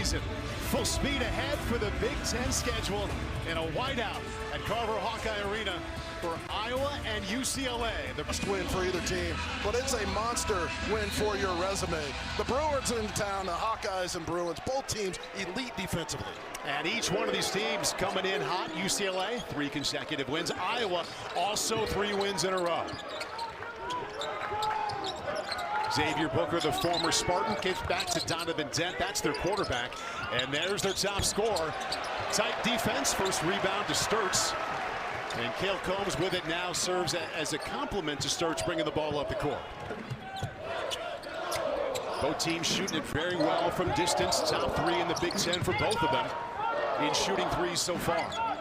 season. Full speed ahead for the Big Ten schedule in a whiteout at Carver Hawkeye Arena for Iowa and UCLA. The best win for either team, but it's a monster win for your resume. The Brewers in town, the Hawkeyes and Bruins, both teams elite defensively. And each one of these teams coming in hot. UCLA, 3 consecutive wins. Iowa, also 3 wins in a row. Xavier Booker, the former Spartan, kicks back to Donovan Dent. That's their quarterback. And there's their top scorer. Tight defense, first rebound to Sturtz. And Cale Combs with it now serves as a compliment to Sturtz, bringing the ball up the court. Both teams shooting it very well from distance. Top 3 in the Big Ten for both of them in shooting threes so far.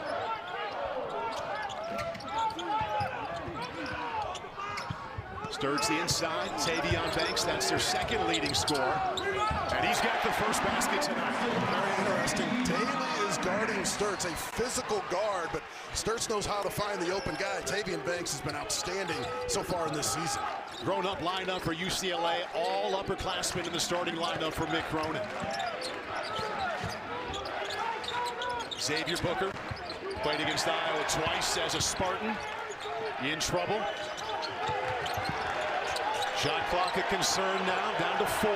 Sturtz the inside, Tavion Banks, that's their second leading scorer. And he's got the first basket tonight. Very interesting. Daly is guarding Sturtz, a physical guard, but Sturtz knows how to find the open guy. Tavion Banks has been outstanding so far in this season. Grown-up lineup for UCLA, all upperclassmen in the starting lineup for Mick Cronin. Xavier Booker played against Iowa twice as a Spartan. In trouble. Shot clock a concern now, down to 4.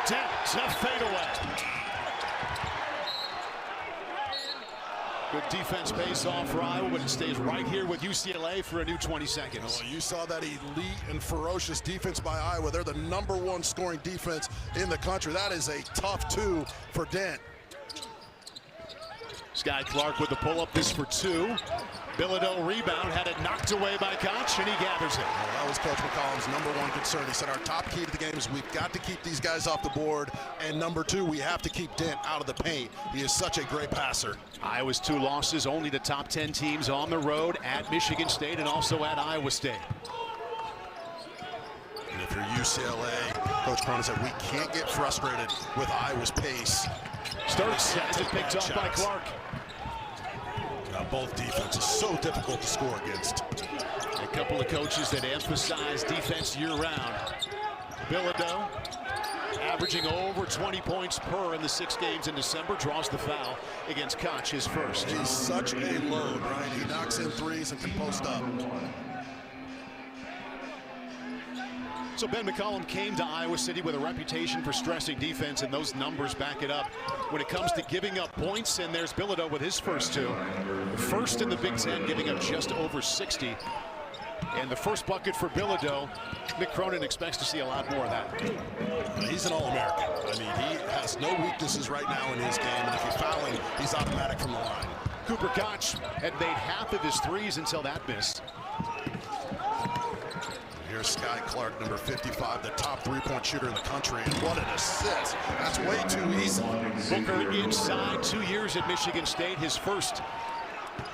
Dent, a fadeaway. Good defense pays off for Iowa, but it stays right here with UCLA for a new 20 seconds. Oh, you saw that elite and ferocious defense by Iowa. They're the #1 scoring defense in the country. That is a tough 2 for Dent. Sky Clark with the pull-up, this for 2. Bilodeau rebound, had it knocked away by Koch, and he gathers it. Well, that was Coach McCollum's #1 concern. He said our top key to the game is we've got to keep these guys off the board, and #2, we have to keep Dent out of the paint. He is such a great passer. Iowa's 2 losses, only the top 10 teams on the road at Michigan State and also at Iowa State. And if you're UCLA, Coach Cronin said we can't get frustrated with Iowa's pace. Sturtz has it picked up by Clark. Both defenses so difficult to score against. A couple of coaches that emphasize defense year-round. Bilodeau averaging over 20 points per in the 6 games in December, draws the foul against Koch, his first. He's such a load, right? He knocks in threes and can post up. So Ben McCollum came to Iowa City with a reputation for stressing defense, and those numbers back it up when it comes to giving up points. And there's Bilodeau with his first 2. First in the Big Ten, giving up just over 60. And the first bucket for Bilodeau. Mick Cronin expects to see a lot more of that. He's an All-American. I mean, he has no weaknesses right now in his game, and if you foul him, he's automatic from the line. Cooper Koch had made half of his threes until that miss. Here's Sky Clark, number 55, the top 3-point shooter in the country. And what an assist. That's way too easy. Booker inside, 2 years at Michigan State. His first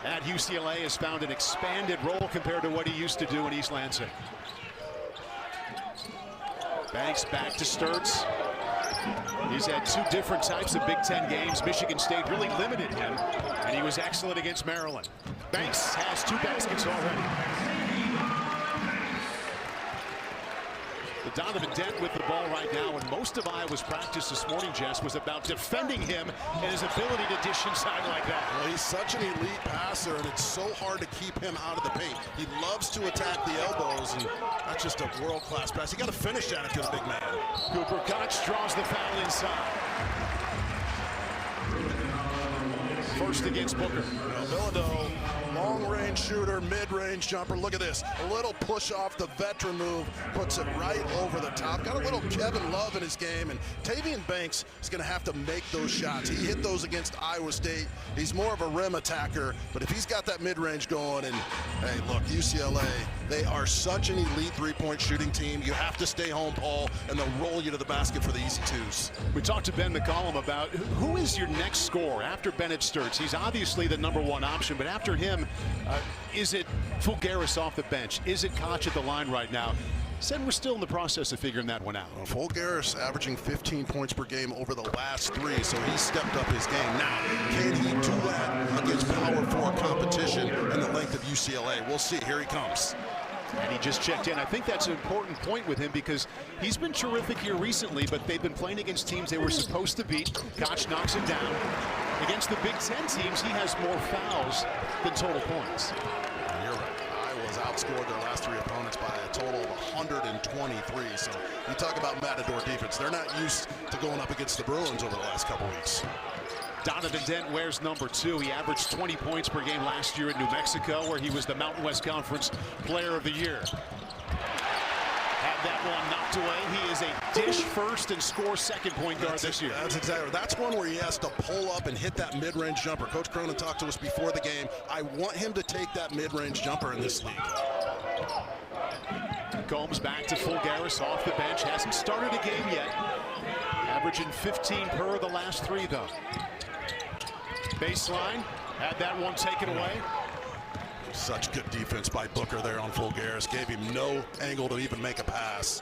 at UCLA has found an expanded role compared to what he used to do in East Lansing. Banks back to Sturtz. He's had 2 different types of Big Ten games. Michigan State really limited him, and he was excellent against Maryland. Banks has 2 baskets already. Donovan Dent with the ball right now, and most of Iowa's practice this morning, Jess, was about defending him and his ability to dish inside like that. Well, he's such an elite passer, and it's so hard to keep him out of the paint. He loves to attack the elbows, and that's just a world-class pass. You got to finish at it to the big man. Cooper Koch draws the foul inside. First against Booker. Bilodeau, long-range shooter, mid-range jumper. Look at this. A little push off the veteran move. Puts it right over the top. Got a little Kevin Love in his game. And Tavion Banks is going to have to make those shots. He hit those against Iowa State. He's more of a rim attacker. But if he's got that mid-range going, and, hey, look, UCLA, they are such an elite 3-point shooting team. You have to stay home, Paul, and they'll roll you to the basket for the easy 2s. We talked to Ben McCollum about who is your next scorer after Bennett Sturtz. He's obviously the #1 option, but after him, is it Fulgaris off the bench? Is it Koch at the line right now? Said we're still in the process of figuring that one out. Well, Fulgaris averaging 15 points per game over the last 3, so he stepped up his game. Now, can he do that against Power 4 competition and the length of UCLA? We'll see. Here he comes. And he just checked in. I think that's an important point with him because he's been terrific here recently, but they've been playing against teams they were supposed to beat. Koch knocks it down. Against the Big Ten teams, he has more fouls than total points. You're right. Iowa's outscored their last 3 opponents by a total of 123. So you talk about Matador defense. They're not used to going up against the Bruins over the last couple weeks. Donovan Dent wears number 2. He averaged 20 points per game last year in New Mexico, where he was the Mountain West Conference Player of the Year. Had that one knocked away. He is a dish first and score second point guard this year. That's exactly. That's one where he has to pull up and hit that mid-range jumper. Coach Cronin talked to us before the game. I want him to take that mid-range jumper in this league. Combs back to Fulgaris off the bench. Hasn't started a game yet. Averaging 15 per the last 3, though. Baseline, had that one taken away. Such good defense by Booker there on Fulgaris. Gave him no angle to even make a pass.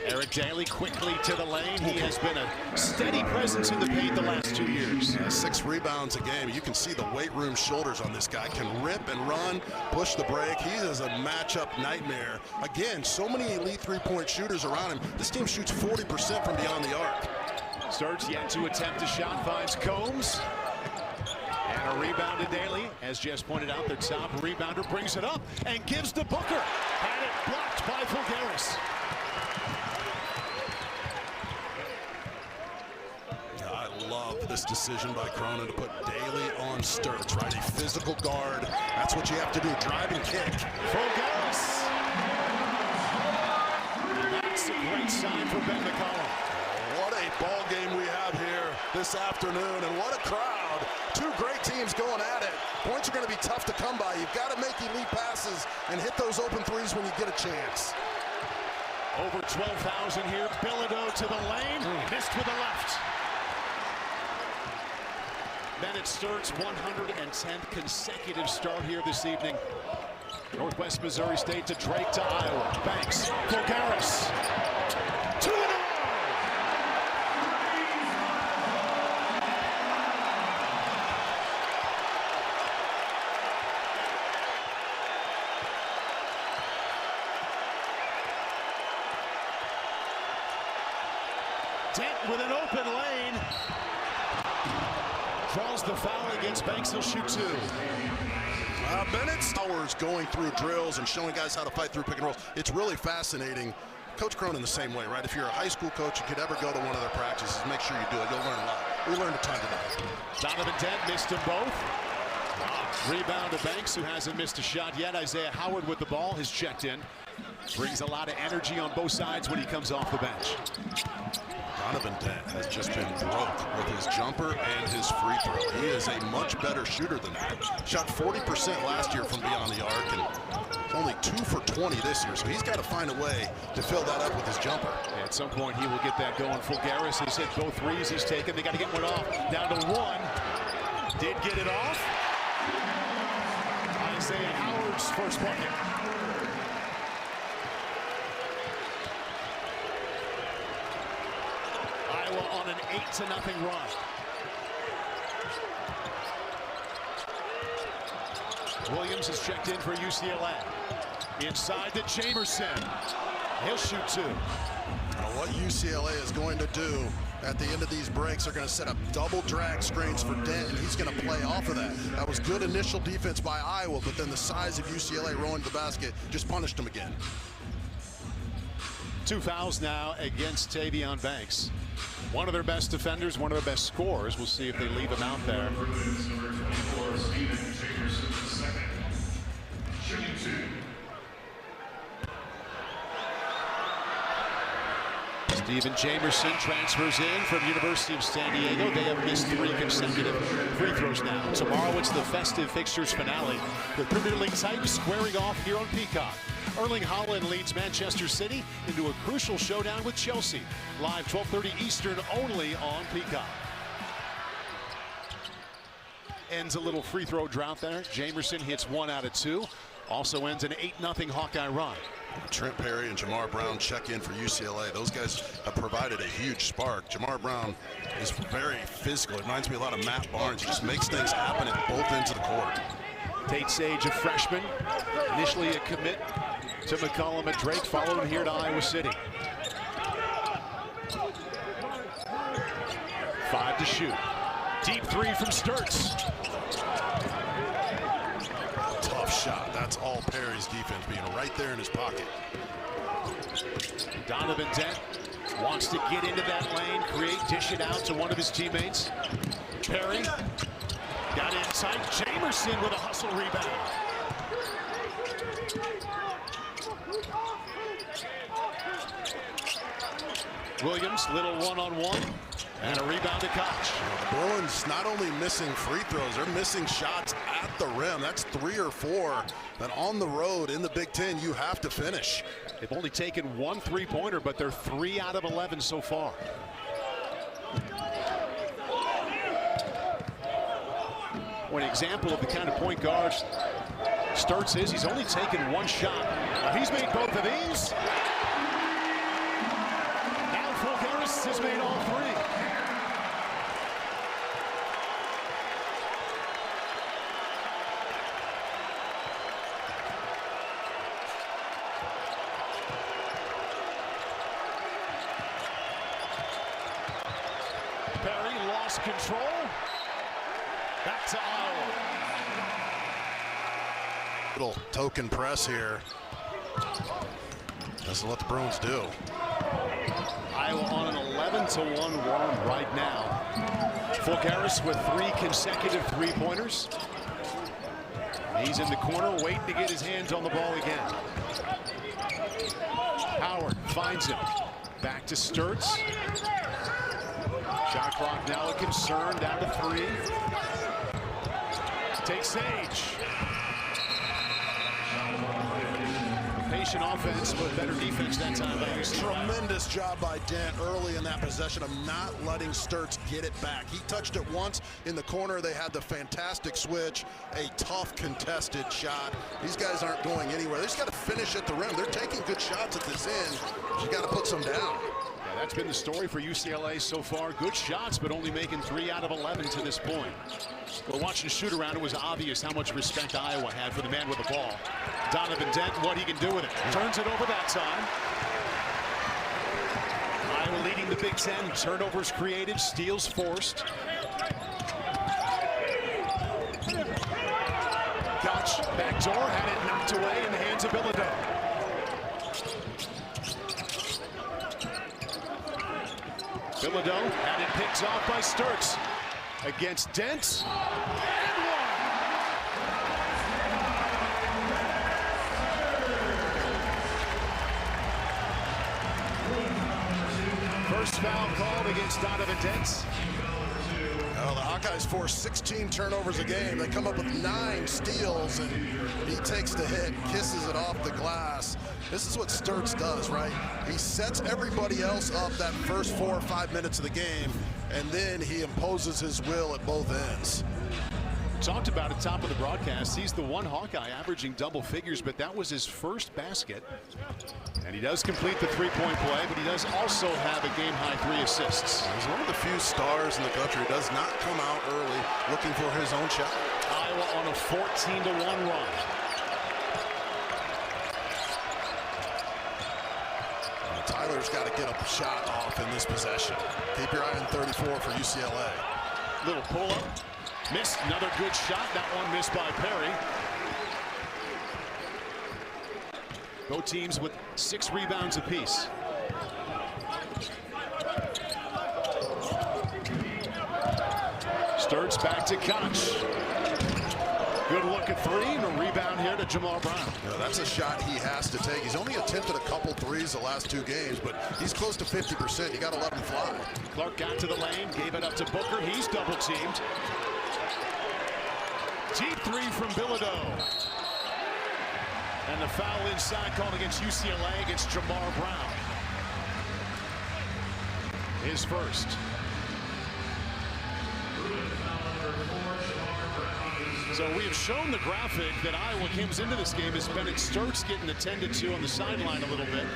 Eric Daly quickly to the lane. He has been a steady presence in the paint the last 2 years. 6 rebounds a game. You can see the weight room shoulders on this guy. Can rip and run, push the break. He is a matchup nightmare. Again, so many elite 3-point shooters around him. This team shoots 40% from beyond the arc. Sturtz yet to attempt a shot, finds Combs. And a rebound to Daly. As Jess pointed out, their top rebounder brings it up and gives to Booker. Had it blocked by Fulgaris. I love this decision by Cronin to put Daly on Sturtz, right? A physical guard. That's what you have to do, drive and kick. Fulgaris. That's a great sign for Ben McCollum. What a ball game we have here this afternoon, and what a crowd. 2 great teams going at it. Points are going to be tough to come by. You've got to make elite passes and hit those open threes when you get a chance. Over 12,000 here. Bilodeau to the lane. Missed with the left. Bennett Sturtz, 110th consecutive start here this evening. Northwest Missouri State to Drake to Iowa. Banks, Fulgaris. 2 in a row. Dent with an open lane. Draws the foul against Banks. He'll shoot 2. Bennett's hours going through drills and showing guys how to fight through pick and rolls. It's really fascinating. Coach Cronin the same way, right? If you're a high school coach, you could ever go to one of their practices, make sure you do it. You'll learn a lot. We learned a ton today. Donovan Dent missed them both. Rebound to Banks, who hasn't missed a shot yet. Isaiah Howard with the ball has checked in. Brings a lot of energy on both sides when he comes off the bench. Donovan Dent has just been broke with his jumper and his free throw. He is a much better shooter than that. Shot 40% last year from beyond the arc, and only 2 for 20 this year. So he's got to find a way to fill that up with his jumper. At some point, he will get that going. Fulgaris has hit both threes he's taken. They got to get one off. Down to 1. Did get it off. Isaiah Howard's first bucket. On an 8-0 run. Williams has checked in for UCLA. Inside to Jamerson. He'll shoot 2. What UCLA is going to do at the end of these breaks, they're going to set up double drag screens for Dent, and he's going to play off of that. That was good initial defense by Iowa, but then the size of UCLA rolling to the basket just punished him again. 2 fouls now against Tavion Banks. One of their best defenders, one of their best scorers. We'll see if they leave him out there. Steven Jamerson transfers in from University of San Diego. They have missed 3 consecutive free throws now. Tomorrow it's the festive fixtures finale. The Premier League Titans squaring off here on Peacock. Erling Haaland leads Manchester City into a crucial showdown with Chelsea. Live 12:30 Eastern only on Peacock. Ends a little free throw drought there. Jamerson hits 1 out of 2. Also ends an 8-0 Hawkeye run. Trent Perry and Jamar Brown check in for UCLA. Those guys have provided a huge spark. Jamar Brown is very physical. It reminds me a lot of Matt Barnes. He just makes things happen at both ends of the court. Tate Sage, a freshman, initially a commit to McCollum at Drake, followed him here to Iowa City. 5 to shoot. Deep three from Sturtz. Tough shot. That's all Perry's defense, being right there in his pocket. Donovan Dent wants to get into that lane, dish it out to one of his teammates. Perry got in tight. Jamerson with a hustle rebound. Williams, little one-on-one, and a rebound to Koch. The Bruins not only missing free throws, they're missing shots at the rim. That's 3 or 4 that on the road in the Big Ten you have to finish. They've only taken 1 3-pointer, but they're 3 out of 11 so far. One example of the kind of point guard Sturtz is, he's only taken 1 shot. Now he's made both of these. Now Hawkeyes has made all 3. Perry lost control. Back to Iowa. Little token press here. That's what the Bruins do. Iowa on an 11-1 run right now. Hawkeyes with 3 consecutive 3-pointers. He's in the corner waiting to get his hands on the ball again. Howard finds him. Back to Sturtz. Shot clock now a concern, down to 3. Takes Sage. Patient offense, but better defense that time by UCLA. Tremendous job by Dent early in that possession of not letting Sturtz get it back. He touched it once in the corner. They had the fantastic switch, a tough contested shot. These guys aren't going anywhere. They just got to finish at the rim. They're taking good shots at this end. You got to put some down. Yeah, that's been the story for UCLA so far. Good shots, but only making 3 out of 11 to this point. Well, watching the shoot around, it was obvious how much respect Iowa had for the man with the ball. Donovan Dent, what he can do with it. Turns it over that time. Iowa leading the Big Ten. Turnovers created, steals forced. Koch, backdoor, had it knocked away in the hands of Bilodeau. Bilodeau had it picked off by Sturtz against Dent. And 1. First foul called against Donovan Dent. Well, the Hawkeyes force 16 turnovers a game. They come up with 9 steals, and he takes the hit, kisses it off the glass. This is what Sturtz does, right? He sets everybody else up that first 4 or 5 minutes of the game, and then he imposes his will at both ends. Talked about at top of the broadcast, he's the one Hawkeye averaging double figures, but that was his first basket. And he does complete the 3-point play, but he does also have a game-high 3 assists. He's one of the few stars in the country who does not come out early looking for his own shot. Iowa on a 14-1 run. Tyler's got to get a shot off in this possession. Keep your eye on 34 for UCLA. Little pull-up. Missed. Another good shot. That one missed by Perry. Both teams with 6 rebounds apiece. Sturtz back to Koch. Good look at 3 and a rebound here to Jamal Brown. You know, that's a shot he has to take. He's only attempted a couple threes the last 2 games, but he's close to 50%. You got to let him fly. Clark got to the lane, gave it up to Booker. He's double teamed. Deep 3 from Bilodeau. And the foul inside called against UCLA against Jamar Brown. His first. So we have shown the graphic that Iowa comes into this game as Bennett Sturtz getting attended to on the sideline a little bit.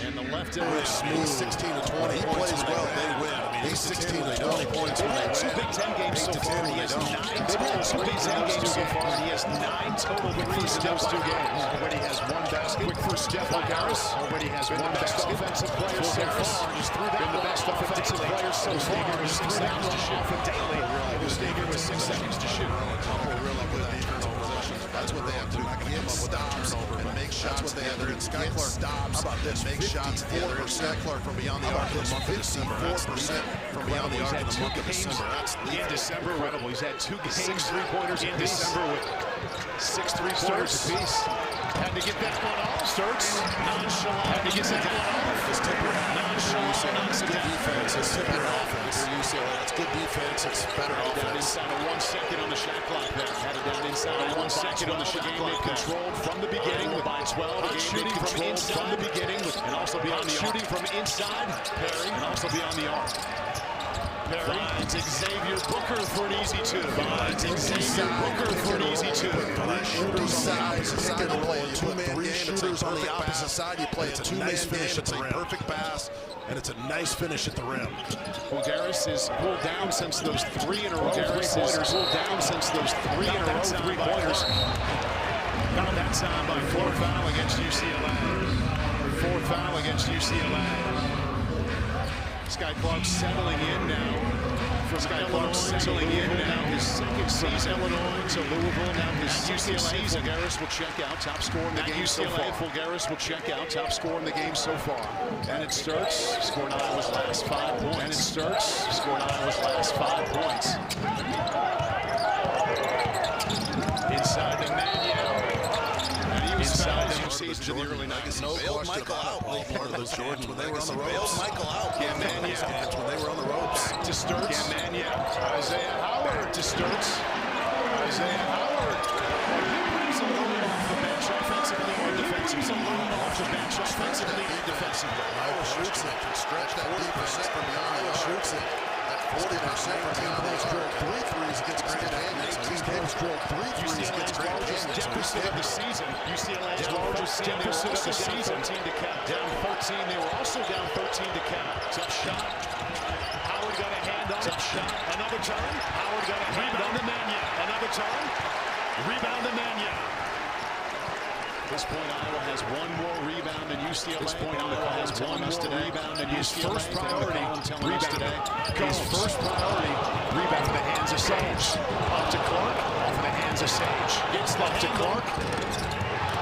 And the left end smooth. 16 to 20. He plays well, they win. I mean, he's 16 to 20 points points when they Two win. Big Ten games so far. He has 9 total. Two Big Ten games so far. He has 9 total threes in those 2 games. Already has 1 basket. Quick for Steph Hawkeyes. Already has 1 best offensive player so far. Just threw that the best offensive player so far. Just 6 seconds to shoot for Daly. We'll stay here with 6 seconds to shoot. A couple really good defensive possessions. That's what they have to do. Get stops and make shots. That's what they have to do. Sky Clark stops. How about this? Make shots together. Sky Clark from beyond the arc in the month of December. 4% from beyond the arc in the month of December. That's in December. Incredible. He's had 2 games, 6 3-pointers in December with 6 3-pointers apiece. Had to get that one off. Sturtz nonchalant. Had to get that one off. It's Nonchalant. It's good defense. It's simple offense. UCLA. It's good defense. It's better offense. Inside of 1 second on the shot clock. Had it down inside of 1 second on the shot clock. Controlled from the beginning by 12. Shooting from inside from the beginning, and also beyond the arc. Shooting from inside. Perry, and also beyond the arc. Perry finds Xavier Booker for an easy 2. Finds Xavier Booker for an easy 2. Shooter size. You can play a 2-man game. Shooters on the opposite side. You play a 2-man game. It's a perfect pass, and it's a nice finish at the rim. Hawkeyes is pulled down since those 3 in a row. Three-pointers pulled down since those 3 in a row. 3-pointers. Fouled that time by 4th foul against UCLA. 4th foul against UCLA. Sky Clark settling in now. Sky Clark settling in now. His second season. Illinois to Louisville. Now his UCLA season. Fulgaris will check out. Top scorer in the game so far. Fulgaris will check out. Top scorer in the game so far. And it's Sturtz. Scored Iowa's last 5 points. And it's Sturtz. Scored Iowa's last 5 points. Inside the Mania. Inside the seasons in the early 90s. No question about part of those Jordans when they were on the ropes. Michael out. Gamania. When they were on the ropes. Back to Sturtz. Gamania. Isaiah Howard to Sturtz. Isaiah Howard. He brings a load off the bench offensively or defensively. A load off the bench offensively or defensively. Iowa shoots it. Can stretch that 40% from beyond. Iowa shoots it. 40% from beyond. Those drilled 3 threes against Grand Canyon. 18 games drilled 3 threes against Grand Canyon. Deficit of the season. UCLA's largest deficit of the season. 13 to count. Down 13. They were also down 13 to count. Tough shot. Howard got a hand on it. Tough shot. Another turn. Howard got a hand on the Mania. Another turn. Rebound to Mania. At this point, Iowa has 1 more rebound than UCLA. At this point, Iowa has 1 more rebound than UCLA. His first priority, rebound today. His first priority, rebound in the hands of Sage. Up to Clark, off the hands of Sage. Gets up to Clark.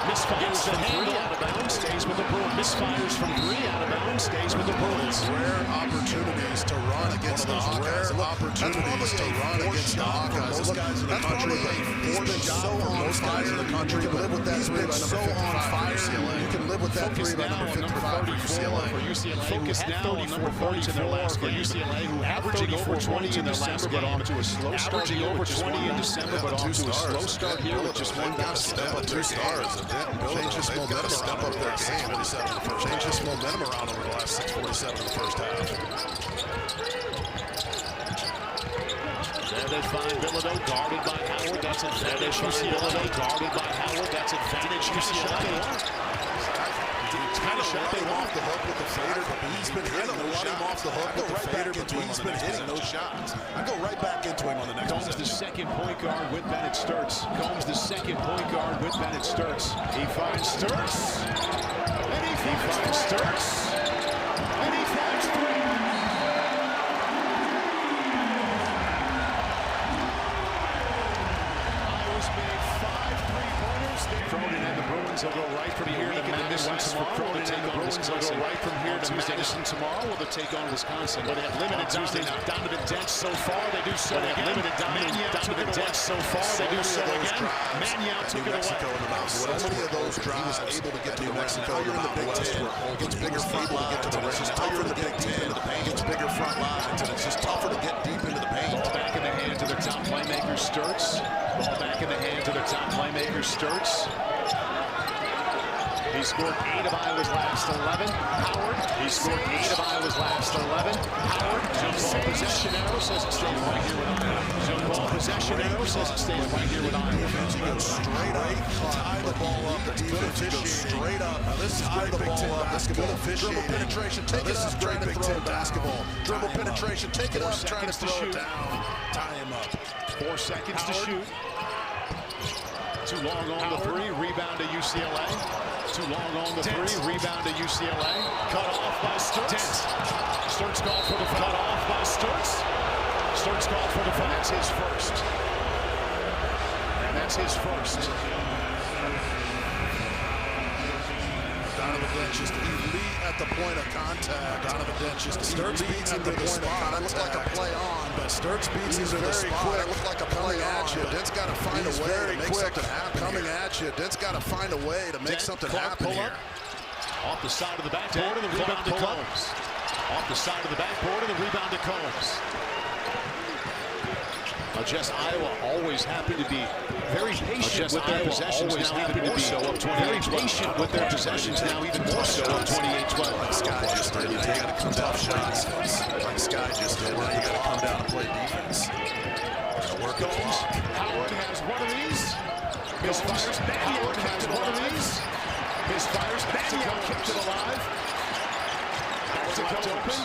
Misfires from 3 out of bounds, stays with the Bruins. Misfires from 3 out of bounds, stays with the Bruins. Rare opportunities to run against the Hawkeyes. Rare opportunities to run against the Hawkeyes. This guy's in the country. He's been so on fire in the country. You can live with that 3 by number 55 for UCLA. You can live with that 3 by number 55 for UCLA. Focus now on number 34 in their last game. UCLA, who averaging over 20 in their last game, off to a slow start. Averaging over 20 in December, but off to a slow start here with just 1 basket. Step up 2 stars. Change this momentum. Step up their game. Change this momentum around over the last 6:47 in the first half. There they find Bilodeau guarded by Howard. That's advantage UCLA. Guarded by Howard. That's advantage UCLA. Kind of shot they want off the hook with the fader, but he's been hitting no shots. Off the hook with the fader, but he's been hitting no shots. I go right back into him on the next one. Combs the second point guard with Bennett Sturtz. Combs the second point guard with Bennett Sturtz. He finds Sturtz. And he finds Sturtz. And he finds 3. Iowa's made 5 3-pointers. Cronin and the Bruins will go right from here to Madison tomorrow. Cronin and the Bruins will go right from here to Madison tomorrow. Will they take on Wisconsin? But they have limited Tuesday night. Donovan Dent so far. They do so again. Limited Donovan Dent so far. They do so again. Mania took it away. So many of those drives, he was able to get to New Mexico in the Big Ten. Gets bigger front lines, and it's just tougher to get deep into the paint. Gets bigger front lines, and it's just tougher to get deep into the paint. Ball back in the hands of their top playmaker, Sturtz. Ball back in the hands of their top playmaker, Sturtz. He scored 8 of Iowa's last 11. Howard. He scored 8 of Iowa's last 11. Howard. Jump ball possession arrow says it stays right here with Iowa. Jump ball possession arrow says it stays right here with Iowa. He goes straight up, tie the ball up. The defense goes straight up. Now this is tie the ball up. This is good officiating. Dribble penetration. Take it up, trying to throw basketball. Dribble penetration, take it up, trying to throw it down. Tie him up. 4 seconds to shoot. Too long on the three, rebound to UCLA. Too long on the three, rebound to UCLA. Cut off by Sturtz. Sturtz called for the foul. Cut off by Sturtz. Sturtz called for the foul. That's his first. And that's his first. Donovan Dent just elite at the point of contact. Donovan Dent just Sturtz beats him to the spot. That looked like a play on, but Sturtz beats him to the spot. That looked like a play at you. Dent's got to find a way to make something happen. Coming at you. Dent's got to find a way to make something happen here. Off the side of the backboard and the rebound to Combs. Off the side of the backboard and the rebound to Combs. Just Iowa always happy to be very patient with their possessions now, even more so up 28-12. Very patient with their possessions now, even more so up 28-12. Like Sky just did, you got to come down shots. Like Sky just did, now you got to come down and play defense. Work goes. Howard has one of these. Misfires. Howard has one of these. Misfires. Daniel kept it alive. Howard's left open.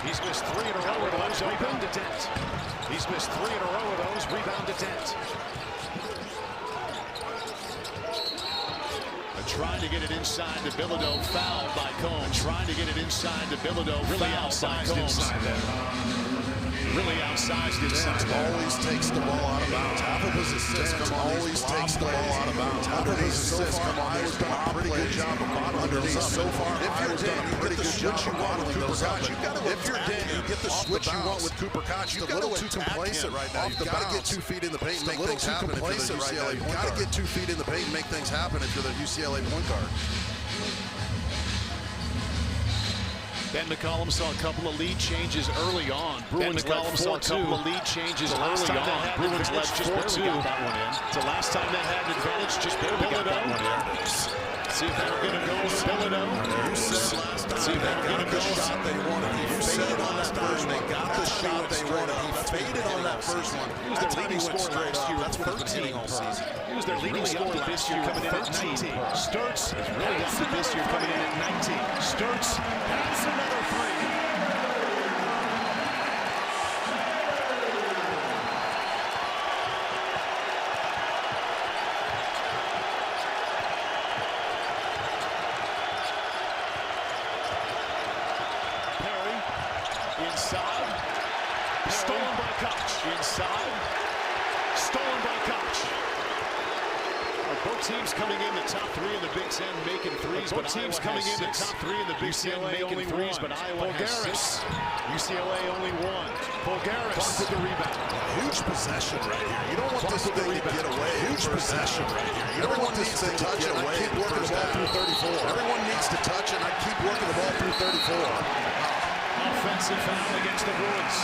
He's missed 3 in a row with those. Rebound to Dent. He's missed 3 in a row with those. Rebound to Dent. Trying to get it inside to Bilodeau. Fouled by Combs. Trying to get it inside to Bilodeau. Really outsized inside there. Really outsized inside. Always takes the ball out of bounds. Half of his assists come on. Always takes the ball out of bounds. Half of his assists come on. He's done a pretty good job of bottling so far. If you're Dent, you get the switch you want with Cooper Koch. If you're Dent, you get the switch you want with Cooper Koch. You've got to too complacent right now. You've got to get 2 feet in the paint and make things happen. If you're the UCLA, you've got to get 2 feet in the paint and make things happen if you're the UCLA point guard. Ben McCollum saw a couple of lead changes early on. Bruins led 4-2. A couple of lead changes early on. Bruins led 4-2. That one in. It's the last time they had an advantage. Just barely got that one in. See if they're going to go with Bilodeau. See if they're going to go. Shot they wanted. He faded on that first one. They got the shot they wanted. He faded on that first one. He was their leading scorer last year at 13 all season. He was their leading scorer this year coming in at 19. Sturtz has really got to this year coming in at 19. Sturtz has another 3. Inside, stolen by Koch. Inside, stolen by Koch. Both teams coming in the top 3 in the Big Ten making threes. Both teams coming in the top 3 in the Big Ten making threes, but Iowa has 6. UCLA only 1. Bulgaris with the rebound. Huge possession right here. You don't want this thing to get away. Huge possession right here. You don't want this thing to get away. Keep working the ball through 34. Everyone needs to touch it. I keep working the ball through 34. Offensive foul against the Bruins.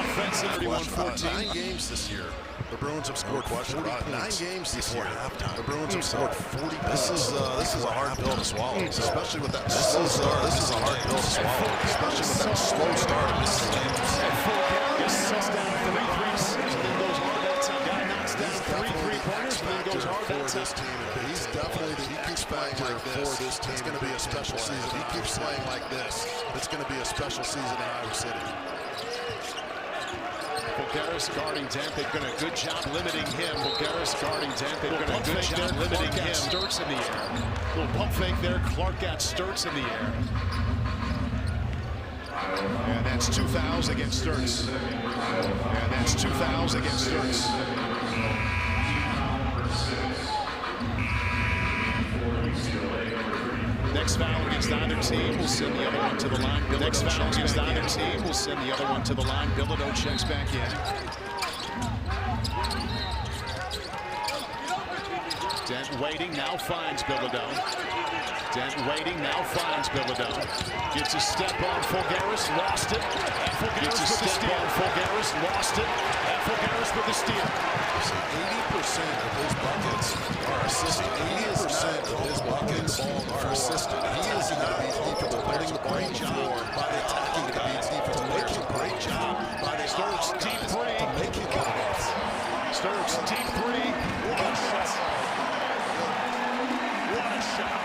Offensive 31-14. 9 games this year. The Bruins have scored 40 points. 9 games this year. The Bruins have scored 40 points. This is a hard pill to swallow, especially with that slow start. This is a hard pill to swallow, especially with that slow start of this game. Sets down 3 threes, and then goes hard that time. Guy knocks down 3 3-pointers, and then goes hard that time. He's definitely he keeps playing like this. For this team, it's going to be a special season. He keeps playing like this. It's going to be a special season in Iowa City. Bulgaris guarding Dent. They've done a good job limiting him. Bulgaris guarding Dent. They've done a good job limiting him. Sturtz in the air. Little pump fake there. Clark got Sturtz in the air. And that's 2 fouls against Sturtz. And that's 2 fouls against Sturtz. Next foul against either team will send the other one to the line. Next foul against either team will send the other one to the line. Bilodeau checks back in. Dent waiting, now finds Bilodeau. Dent waiting, now finds Bilodeau. Gets a step on Fulgaris, lost it. Gets a step on Fulgaris, lost it. And Fulgaris with the steal. 80% of his buckets are assisted. 80% of his buckets are assisted. He is not defensive, putting the ball on the floor by attacking the defensive players. A great job by the Sturtz, deep 3. to make it good. Sturtz, deep 3. What a shot. What a shot.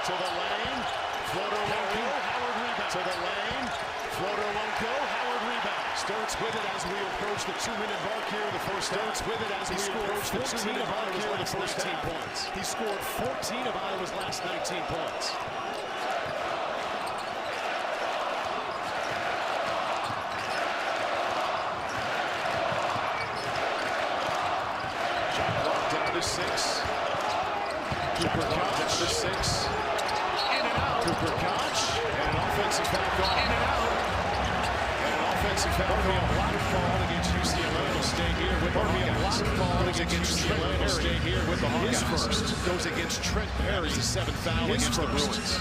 To the lane. Floater won't go. Howard rebound. To the lane. Floater won't go. Howard rebound. Sturtz with it as we approach the 2-minute mark here in the first half. Sturtz with it as we approach the 2-minute mark here in the first 19 points. He scored 14 of Iowa's last 19 points. Shot clock down to 6. Cooper Koch down to 6. In and out. Cooper Koch. And an offensive foul call. In and out. Offensive foul call. A block call against UCLA. Will stay here with the Hawkeyes. A block call against UCLA. Will stay here with the Hawkeyes. His first goes against Trent Perry. The 7th foul against the Bruins.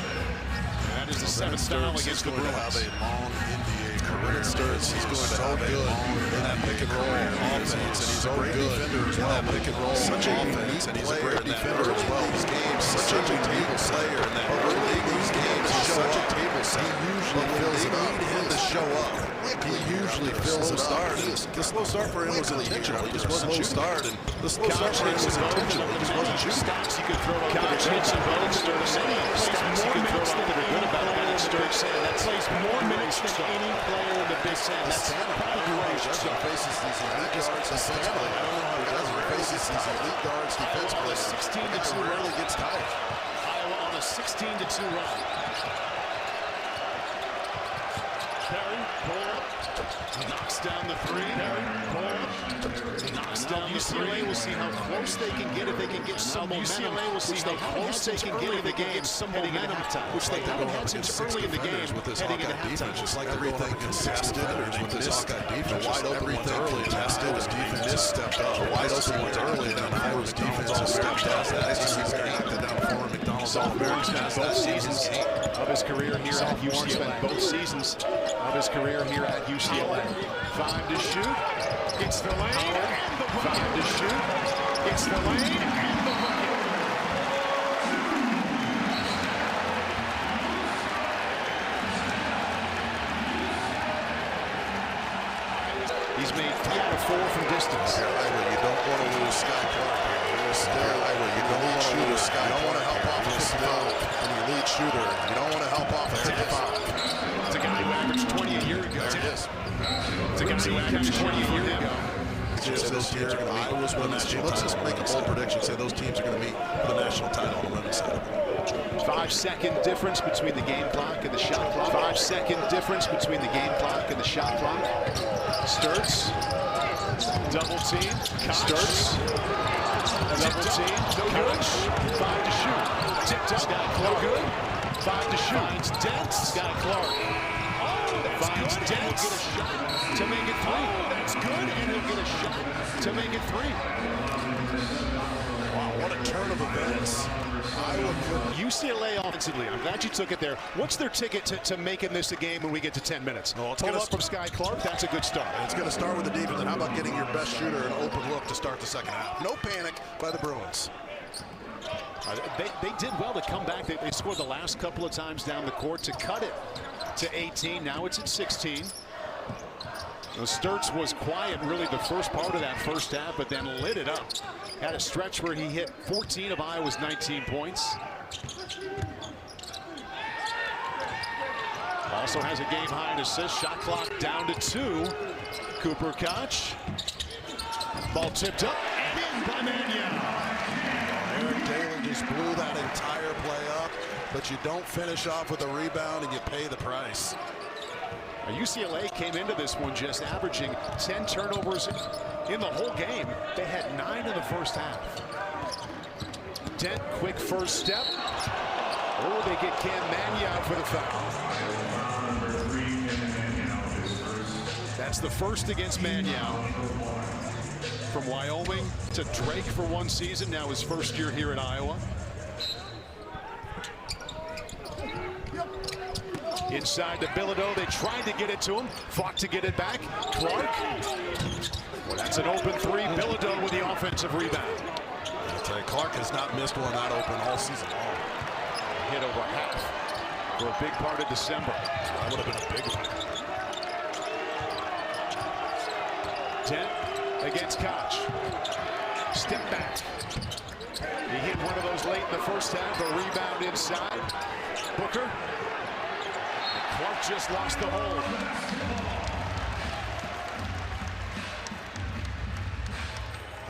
That is the 7th foul against the Bruins. Have a long NBA career. Sturtz is going to have good in that pick and roll offense, and he's a great defender in that pick and roll offense, and he's a great defender as well. These games, such a table player in that early these games, he's such a table set. He usually fills it up. Him to show up. He usually fills it up. The slow start for him was intentional. He just wasn't shooting. The slow start for him was intentional. He just wasn't shooting. Stops he could throw out that are good about it. Sturtz plays more minutes than that plays more minutes than any player in the Big Ten. That's probably right. Faces these elite guards defensively. I don't know how he does it. Faces these elite guards defensively. 16-2 rarely gets tired. Iowa on a 16-2 run. Perry, pull up, knocks down the 3. Perry, pull up, knocks down the 3. UCLA will see how close they can get if they can get some momentum. UCLA will see how close they can get if they can get some momentum, which they haven't had since early in the game, heading into halftime. Just like everything contested with this Hawkeye defense, wide open ones early, tested, his defense just stepped up. The wide open ones early, and then Iowa's defense just stepped up. He's knocked it down for McDonald's. Sophomore spent both seasons of his career here at UCLA. Both seasons of his career here at UCLA. 5 to shoot. It's the lane and the bucket. 5 to shoot. It's the lane and the bucket. He's made 3 out of 4 from distance. You don't want to lose Sky Clark here. You don't want to lose Sky. You don't want to help off a foul. An elite shooter. You don't want to help off a tip foul. It's a guy who averaged 20 a year ago. There it is. It's a guy who averaged 20 a year ago. Those teams are going to meet. Let's just make a bold prediction. Say those teams are going to meet for the national title on the women's side. 5-second difference between the game clock and the shot clock. 5-second difference between the game clock and the shot clock. Sturtz. Double team. Sturtz. Double team. No good. 5 to shoot. Tipped up. Sky Clark. No good. 5 to shoot. Finds Dent. Sky Clark. Finds Dent. Get a shot to make it 3. That's good. And he'll get a shot to make it 3. Wow, what a turn of events. UCLA offensively, I'm glad you took it there. What's their ticket to making this a game when we get to 10 minutes? Pull up from Sky Clark, that's a good start. It's going to start with the defense, and how about getting your best shooter an open look to start the second half? No panic by the Bruins. They did well to come back. They scored the last couple of times down the court to cut it to 18. Now it's at 16. Sturtz was quiet really the first part of that first half, but then lit it up. Had a stretch where he hit 14 of Iowa's 19 points. Also has a game high in assists. Shot clock down to 2. Cooper Koch. Ball tipped up and in by Mannion. Eric Taylor just blew that entire play up, but you don't finish off with a rebound and you pay the price. UCLA came into this one just averaging 10 turnovers in the whole game. They had 9 in the first half. Dent, quick first step. Oh, they get Cam Mannion out for the foul. That's the first against Mannion. From Wyoming to Drake for 1 season, now his first year here at Iowa. Inside to Bilodeau, they tried to get it to him, fought to get it back. Clark, well, that's an open 3. Bilodeau with the offensive rebound. I'll tell you, Clark has not missed one that open all season long. Hit over half for a big part of December. That would have been a big one. Dent against Koch. Step back. He hit one of those late in the first half, a rebound inside. Booker. Clark just lost the hold.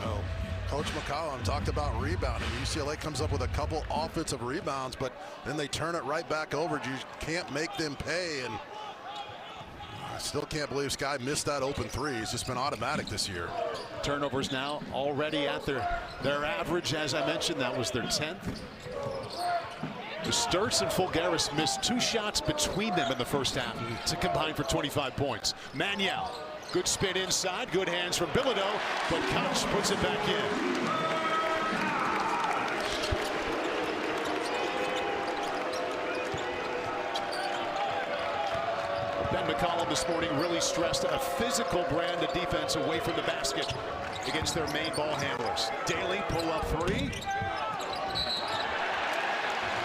Oh, Coach McCollum talked about rebounding. UCLA comes up with a couple offensive rebounds, but then they turn it right back over. You can't make them pay, and I still can't believe Sky missed that open three. It's just been automatic this year. Turnovers now already at their average. As I mentioned, that was their 10th. Sturtz and Fulgaris missed 2 shots between them in the first half to combine for 25 points. Manuel, good spin inside, good hands from Bilodeau, but Koch puts it back in. Ben McCollum this morning really stressed a physical brand of defense away from the basket against their main ball handlers. Daly pull up 3.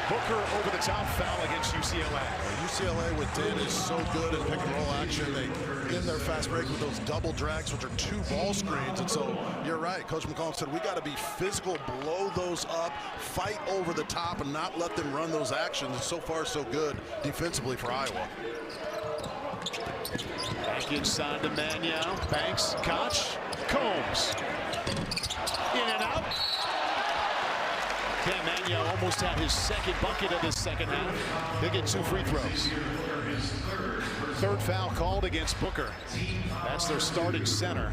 Booker over the top, foul against UCLA. UCLA with Dent is so good in pick and roll action. They in their fast break with those double drags, which are 2 ball screens. And so you're right. Coach McCollum said we got to be physical, blow those up, fight over the top, and not let them run those actions. And so far, so good defensively for Iowa. Back inside to Manuel. Banks, Koch, Combs. In and out. Cam Manuel almost had his second bucket of this second half. They get 2 free throws. Third foul called against Booker. That's their starting center.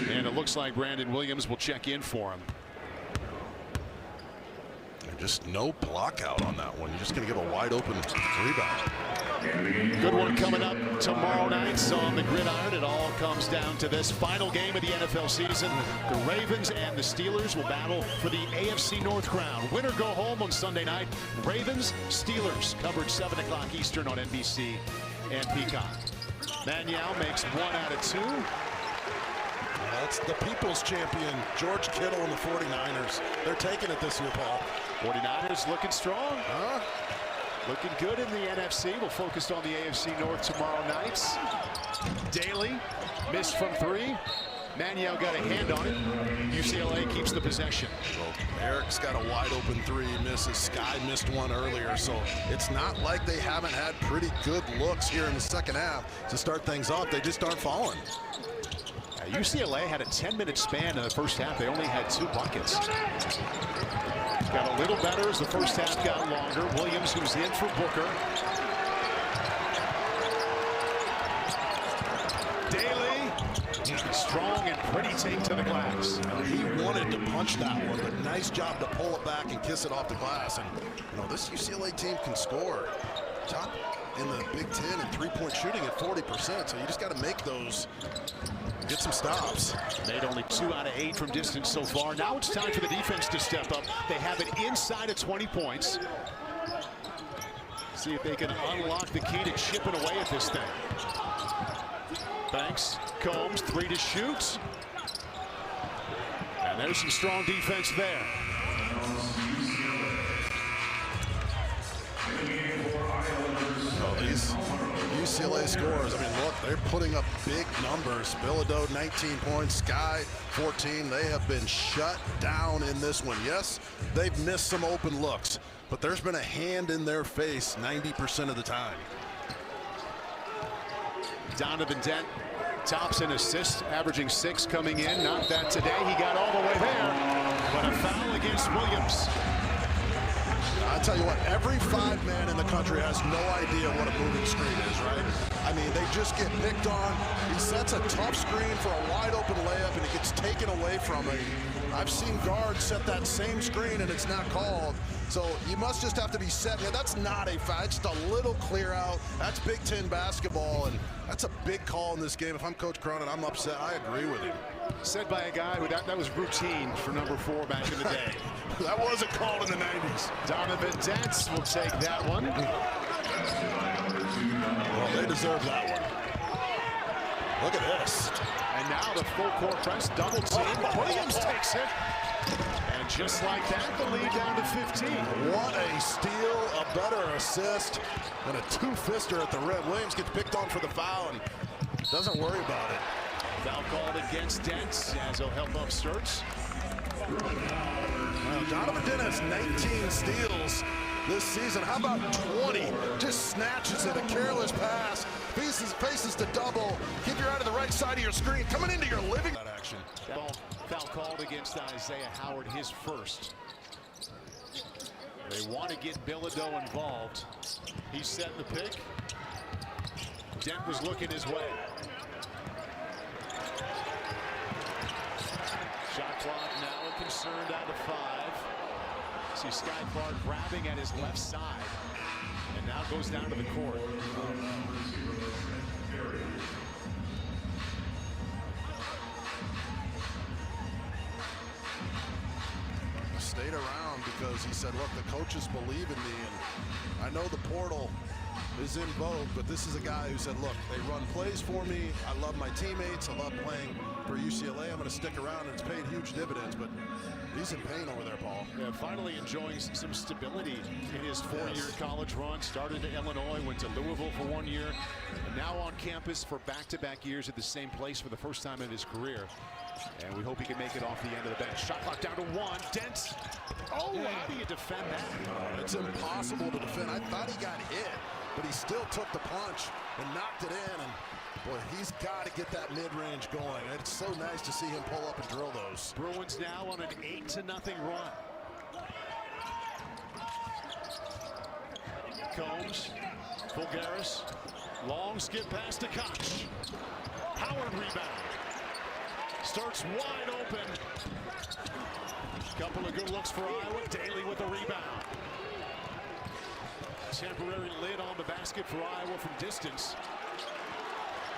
And it looks like Brandon Williams will check in for him. Just no block out on that one. You're just going to give a wide open rebound. Good one coming up tomorrow night on the gridiron. It all comes down to this final game of the NFL season. The Ravens and the Steelers will battle for the AFC North crown. Winner go home on Sunday night. Ravens, Steelers, covered 7 o'clock Eastern on NBC and Peacock. Manuel makes 1 out of 2. That's the people's champion, George Kittle and the 49ers. They're taking it this year, Paul. 49ers looking strong. Looking good in the NFC. We'll focus on the AFC North tomorrow night. Daly missed from 3. Manuel got a hand on it. UCLA keeps the possession. Well, Eric's got a wide open 3. He misses. Sky missed 1 earlier. So it's not like they haven't had pretty good looks here in the second half to start things off. They just aren't falling. UCLA had a 10-minute span in the first half. They only had 2 buckets. Got a little better as the first half got longer. Williams, who's in for Booker. Daly, strong and pretty take to the glass. He wanted to punch that one, but nice job to pull it back and kiss it off the glass. And you know, this UCLA team can score. Top in the Big Ten in 3-point shooting at 40%. So you just got to make those. Get some stops. Made only 2 out of 8 from distance so far. Now it's time for the defense to step up. They have it inside of 20 points. See if they can unlock the key to chipping away at this thing. Banks, Combs, 3 to shoot. And there's some strong defense there. Oh, these UCLA scores, I mean, look, they're putting up big numbers. Bilodeau, 19 points. Sky, 14. They have been shut down in this one. Yes, they've missed some open looks, but there's been a hand in their face 90% of the time. Donovan Dent tops in assists, averaging 6 coming in. Not that today. He got all the way there, but a foul against Williams. I tell you what, every 5-man in the country has no idea what a moving screen is, right? I mean, they just get picked on. He sets a tough screen for a wide open layup, and it gets taken away from him. I've seen guards set that same screen, and it's not called. So you must just have to be set. Yeah, that's not a foul. It's just a little clear out. That's Big Ten basketball, and that's a big call in this game. If I'm Coach Cronin, I'm upset. I agree with him. Said by a guy who that was routine for number 4 back in the day. That wasn't called in the 90s. Donovan Dent will take that one. Well, they deserve that one. Look at this. And now the full court press, double team. Williams takes it. And just like that, the lead down to 15. What a steal, a better assist, and a 2-fister at the rim. Williams gets picked on for the foul, and doesn't worry about it. Foul called against Dent as he'll help up Sturtz. Well, Donovan Dent has 19 steals this season. How about 20? Just snatches it, a careless pass, faces the double. Keep your eye to the right side of your screen, coming into your living room. Action. Foul called against Isaiah Howard, his first. They want to get Bilodeau involved. He's setting the pick. Dent was looking his way. Shot clock now a concern down to 5. See Sky Clark grabbing at his left side. And now goes down to the court. Stayed around because he said, look, the coaches believe in me, and I know the portal is in vogue, but this is a guy who said, look, they run plays for me. I love my teammates. I love playing for UCLA. I'm going to stick around, and it's paid huge dividends, but he's in pain over there, Paul. Yeah, finally enjoying some stability in his 4-year college run. Started at Illinois, went to Louisville for 1 year, and now on campus for back-to-back years at the same place for the first time in his career. And we hope he can make it off the end of the bench. Shot clock down to 1. Dent. Oh, how do you defend that? It's impossible to defend. I thought he got hit, but he still took the punch and knocked it in. And boy, he's got to get that mid-range going. It's so nice to see him pull up and drill those. Bruins now on an 8-0 run. Combs, Fulgaris, long skip pass to Koch. Howard rebound. Sturtz wide open. Couple of good looks for Iowa. Daly with a rebound. Temporary lid on the basket for Iowa from distance.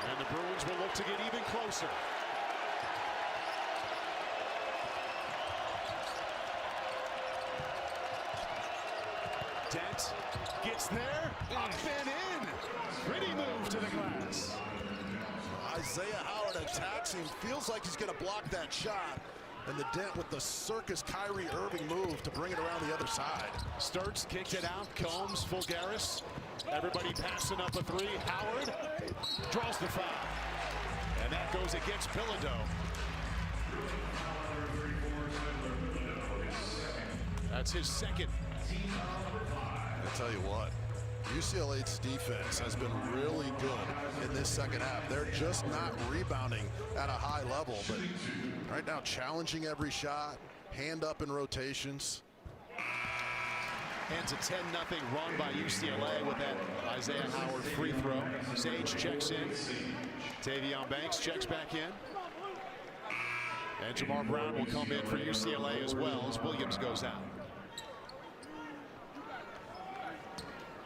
And the Bruins will look to get even closer. Dent gets there. Up and in. Pretty move to the glass. Isaiah Howard attacks him. Feels like he's going to block that shot. And the Dent with the circus Kyrie Irving move to bring it around the other side. Sturtz kicked it out. Combs, Fulgaris. Everybody passing up a 3. Howard draws the foul. And that goes against Bilodeau. That's his second. I tell you what, UCLA's defense has been really good in this second half. They're just not rebounding at a high level, but right now challenging every shot, hand up in rotations. Ends a 10-0 run by UCLA with that Isaiah Howard free throw. Sage checks in. Tavion Banks checks back in. And Jamar Brown will come in for UCLA as well as Williams goes out.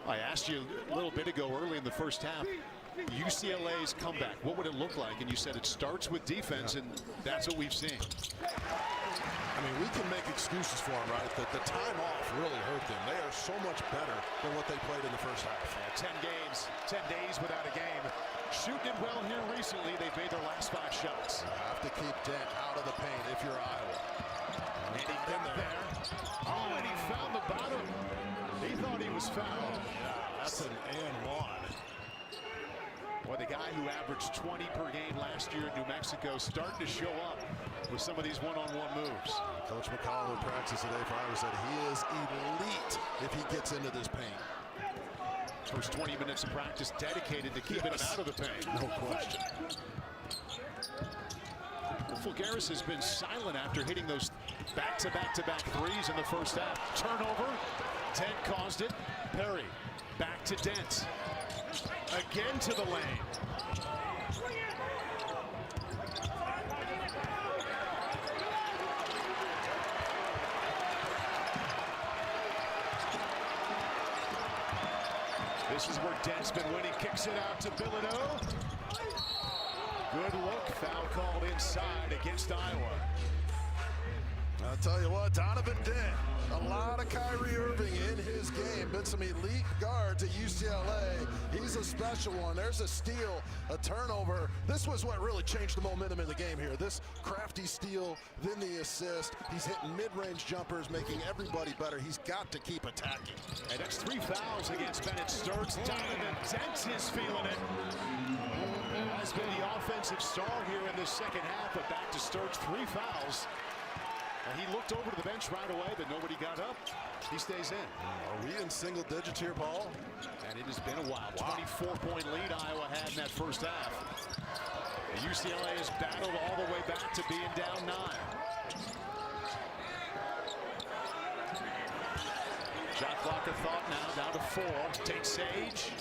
I asked you a little bit ago early in the first half, UCLA's comeback, what would it look like? And you said it starts with defense, and that's what we've seen. I mean, we can make excuses for them, right? The time off really hurt them. They are so much better than what they played in the first half. Yeah, 10 games, 10 days without a game. Shooting it well here recently. They've made their last 5 shots. You have to keep Dent out of the paint if you're Iowa. And he got there. Oh, and he found the bottom. He thought he was fouled. Yeah, that's an and one. Well, the guy who averaged 20 per game last year in New Mexico starting to show up with some of these one-on-one moves. Coach McCollum in practice today for Iowa said he is elite if he gets into this paint. First 20 minutes of practice dedicated to keeping him out of the paint. No question. Well, Fulgaris has been silent after hitting those back-to-back-to-back threes in the first half. Turnover. Dent caused it. Perry back to Dent. Again to the lane. This is where Dent's been winning. Kicks it out to Bilodeau. Good look. Foul called inside against Iowa. I'll tell you what, Donovan Dent, a lot of Kyrie Irving in his game. Been some elite guards at UCLA. He's a special one. There's a steal, a turnover. This was what really changed the momentum in the game here. This crafty steal, then the assist. He's hitting mid-range jumpers, making everybody better. He's got to keep attacking. And that's 3 fouls against Bennett Sturtz. Donovan Dent is feeling it. Has been the offensive star here in this second half, but back to Sturtz, 3 fouls. And he looked over to the bench right away, but nobody got up. He stays in. Are we in single digits here, Paul? And it has been a while. 24-point lead Iowa had in that first half. UCLA has battled all the way back to being down 9. Shot clock a thought now, down to 4. Takes Sage.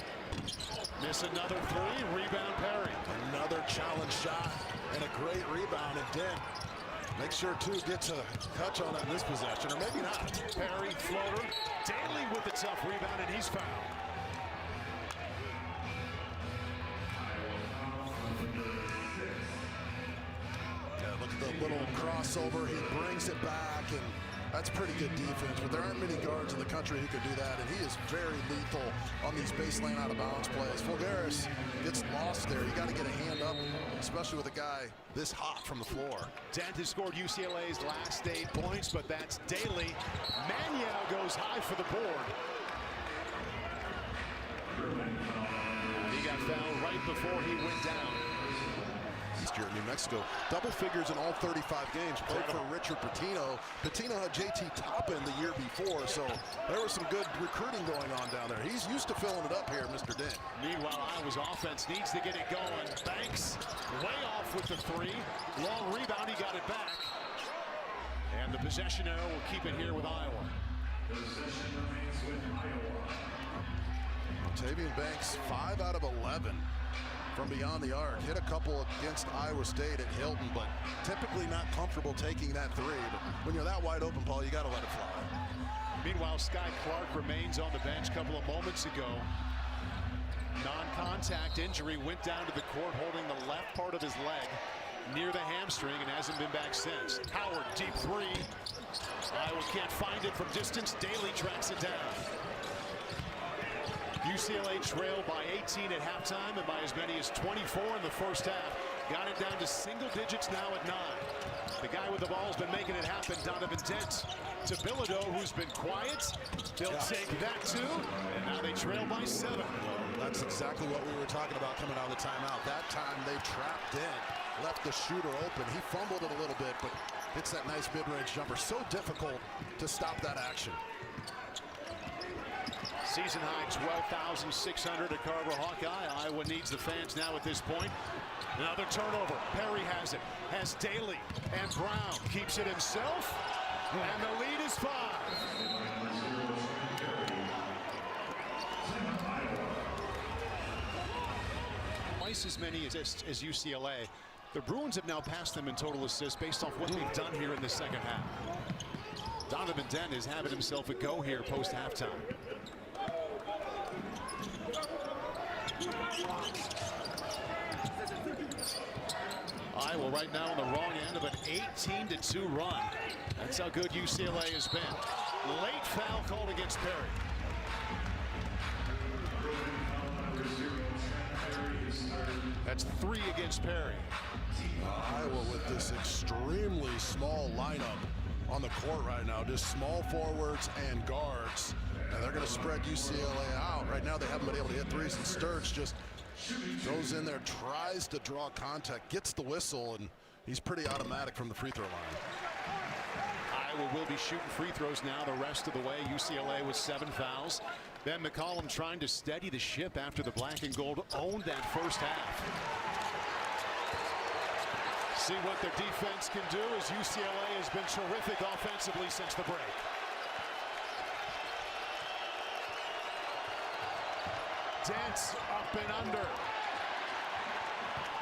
Miss another 3. Rebound Perry. Another challenge shot and a great rebound. And Dent make sure to gets a touch on it in this possession, or maybe not. Perry floater. Daly with the tough rebound, and he's fouled. Yeah, look at the little crossover. He brings it back, and that's pretty good defense, but there aren't many guards in the country who can do that, and he is very lethal on these baseline out-of-bounds plays. Fulgaris gets lost there. You got to get a hand up, especially with a guy this hot from the floor. Dent has scored UCLA's last 8 points, but that's Daly. Maniau goes high for the board. He got fouled right before he went down. Year in New Mexico, double figures in all 35 games, played for Richard Pitino. Pitino had JT Toppin the year before, so there was some good recruiting going on down there. He's used to filling it up here, Mr. Dent. Meanwhile, Iowa's offense needs to get it going. Banks way off with the 3. Long rebound, he got it back. And the possession arrow will keep it here with Iowa. Possession remains with Iowa. Tavian Banks, 5 out of 11. From beyond the arc, hit a couple against Iowa State at Hilton, but typically not comfortable taking that 3. But when you're that wide open, Paul, you got to let it fly. Meanwhile, Sky Clark remains on the bench. A couple of moments ago, non-contact injury, went down to the court holding the left part of his leg near the hamstring and hasn't been back since. Howard, deep 3. Iowa can't find it from distance. Daly tracks it down. UCLA trailed by 18 at halftime and by as many as 24 in the first half. Got it down to single digits now at 9. The guy with the ball has been making it happen, Donovan Dent. To Bilodeau, who's been quiet. They'll take that too, and now they trail by 7. That's exactly what we were talking about coming out of the timeout. That time they trapped Dent, left the shooter open. He fumbled it a little bit, but hits that nice mid-range jumper. So difficult to stop that action. Season high 12,600 at Carver Hawkeye. Iowa needs the fans now at this point. Another turnover. Perry has it. Has Daly. And Brown keeps it himself. And the lead is 5. Twice as many assists as UCLA. The Bruins have now passed them in total assists based off what they've done here in the second half. Donovan Dent is having himself a go here post-halftime. Iowa right now on the wrong end of an 18-2 run. That's how good UCLA has been. Late foul called against Perry. That's 3 against Perry. Iowa with this extremely small lineup on the court right now. Just small forwards and guards. And they're going to spread UCLA out. Right now they haven't been able to hit 3s, and Sturtz just goes in there, tries to draw contact, gets the whistle, and he's pretty automatic from the free throw line. Iowa will be shooting free throws now the rest of the way. UCLA with 7 fouls. Ben McCollum trying to steady the ship after the black and gold owned that first half. See what their defense can do, as UCLA has been terrific offensively since the break. Dent up and under.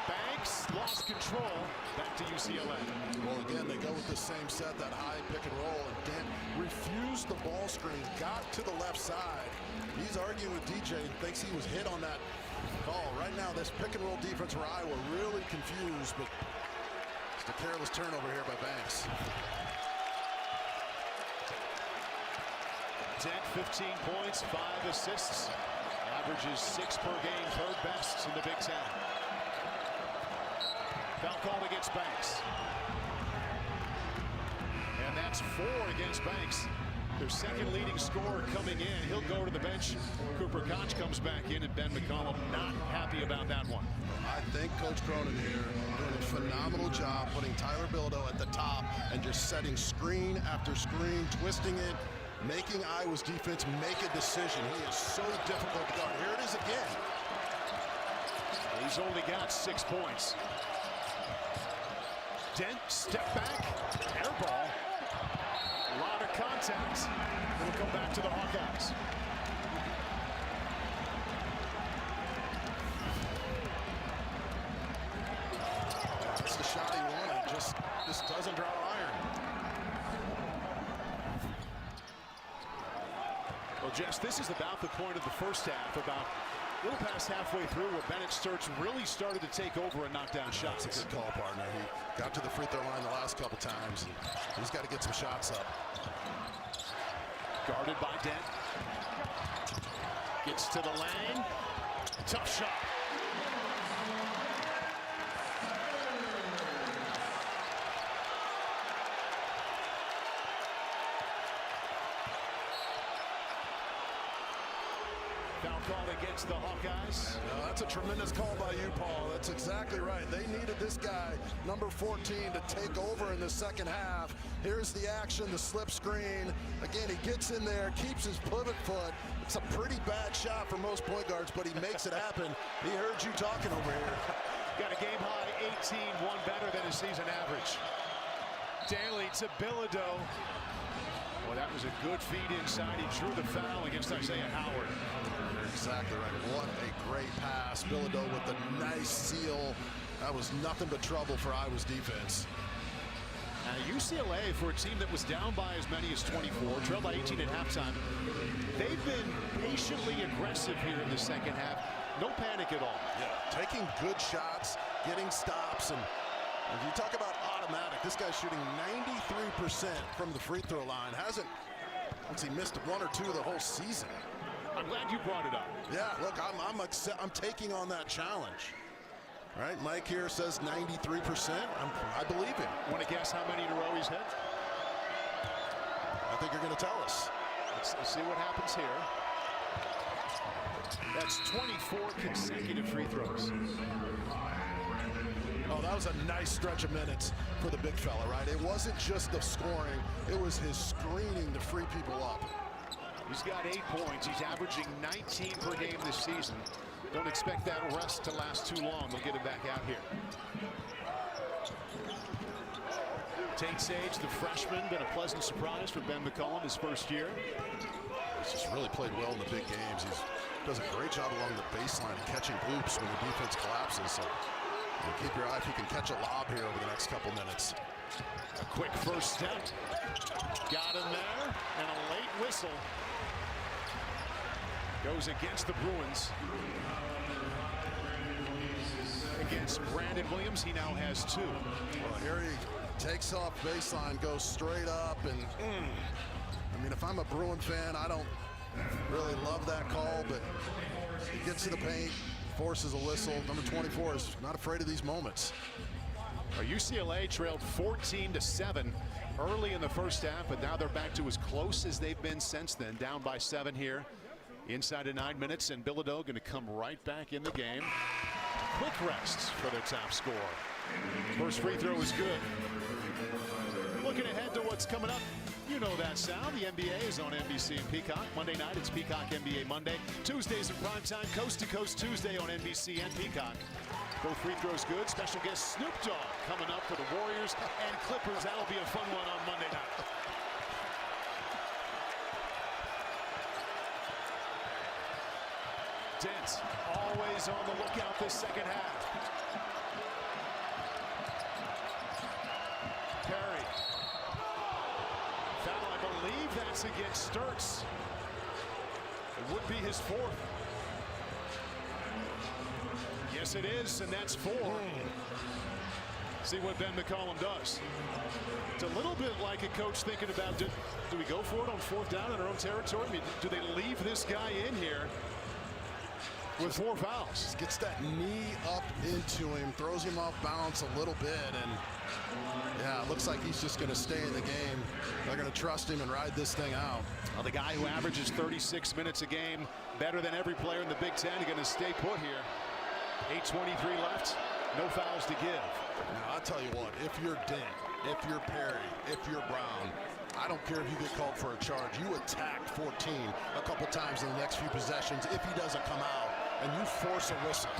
Banks lost control. Back to UCLA. Well, again, they go with the same set, that high pick and roll, and Dent refused the ball screen, got to the left side. He's arguing with DJ and thinks he was hit on that call. Right now, this pick and roll defense for Iowa really confused, but it's a careless turnover here by Banks. Dent, 15 points, 5 assists. Averages 6 per game, third best in the Big Ten. Foul called against Banks. And that's 4 against Banks. Their second leading scorer coming in. He'll go to the bench. Cooper Koch comes back in, and Ben McCollum not happy about that one. I think Coach Cronin here doing a phenomenal job putting Tyler Bilodeau at the top and just setting screen after screen, twisting it, making Iowa's defense make a decision. He is so difficult to guard. Here it is again. He's only got 6 points. Dent, step back, air ball. A lot of contact. It'll come back to the Hawkeyes. That's the shot he wanted. Just doesn't draw iron. Well, Jess, this is about the point of the first half, about a little past halfway through, where Bennett Sturtz really started to take over and knock down shots. That's a good call, partner. He got to the free throw line the last couple times. And he's got to get some shots up. Guarded by Dent. Gets to the lane. Tough shot. Foul called against the Hawkeyes. That's a tremendous call by you, Paul. That's exactly right. They needed this guy, number 14, to take over in the second half. Here's the action, the slip screen. Again, he gets in there, keeps his pivot foot. It's a pretty bad shot for most point guards, but he makes it happen. He heard you talking over here. Got a game high 18, one better than his season average. Daly to Bilodeau. Well, that was a good feed inside. He drew the foul against Isaiah Howard. Exactly right. What a great pass. Bilodeau with the nice seal. That was nothing but trouble for Iowa's defense. UCLA, for a team that was down by as many as 24, trailed by 18 at halftime, they've been patiently aggressive here in the second half. No panic at all. Yeah, taking good shots, getting stops, and if you talk about automatic, this guy's shooting 93% from the free throw line. Once he missed 1 or 2 the whole season. I'm glad you brought it up. Yeah, look, I'm taking on that challenge. All right, Mike here says 93%. I believe him. Want to guess how many in a row he's hit? I think you're going to tell us. Let's see what happens here. That's 24 consecutive free throws. Oh, that was a nice stretch of minutes for the big fella, right? It wasn't just the scoring. It was his screening to free people up. He's got 8 points. He's averaging 19 per game this season. Don't expect that rest to last too long. They'll get him back out here. Tate Sage, the freshman, been a pleasant surprise for Ben McCollum his first year. He's just really played well in the big games. He does a great job along the baseline catching oops when the defense collapses. So keep your eye if he can catch a lob here over the next couple minutes. A quick first step. Got him there, and a late whistle. Goes against the Bruins. Against Brandon Williams, he now has 2. Well, here he takes off baseline, goes straight up, and I mean, if I'm a Bruin fan, I don't really love that call, but he gets to the paint, forces a whistle. Number 24 is not afraid of these moments. UCLA trailed 14-7 early in the first half, but now they're back to as close as they've been since then. Down by 7 here, inside of 9 minutes, and Bilodeau going to come right back in the game. Quick rest for their top scorer. First free throw is good. Looking ahead to what's coming up. You know that sound. The NBA is on NBC and Peacock. Monday night, it's Peacock NBA Monday. Tuesdays in primetime, Coast to Coast Tuesday on NBC and Peacock. Both free throws good. Special guest Snoop Dogg coming up for the Warriors and Clippers. That'll be a fun one on Monday night. Dent always on the lookout this second half. Perry. Foul, I believe that's against Sturtz. It would be his 4th. Yes, it is, and that's 4. See what Ben McCollum does. It's a little bit like a coach thinking about, do we go for it on 4th down in our own territory? I mean, do they leave this guy in here with 4 fouls? Just gets that knee up into him, throws him off balance a little bit, and yeah, it looks like he's just going to stay in the game. They're going to trust him and ride this thing out. Well, the guy who averages 36 minutes a game, better than every player in the Big Ten, going to stay put here. 8:23 left, no fouls to give. Now, I'll tell you what, if you're Dent, if you're Perry, if you're Brown, I don't care if you get called for a charge. You attack 14 a couple times in the next few possessions if he doesn't come out, and you force a whistle.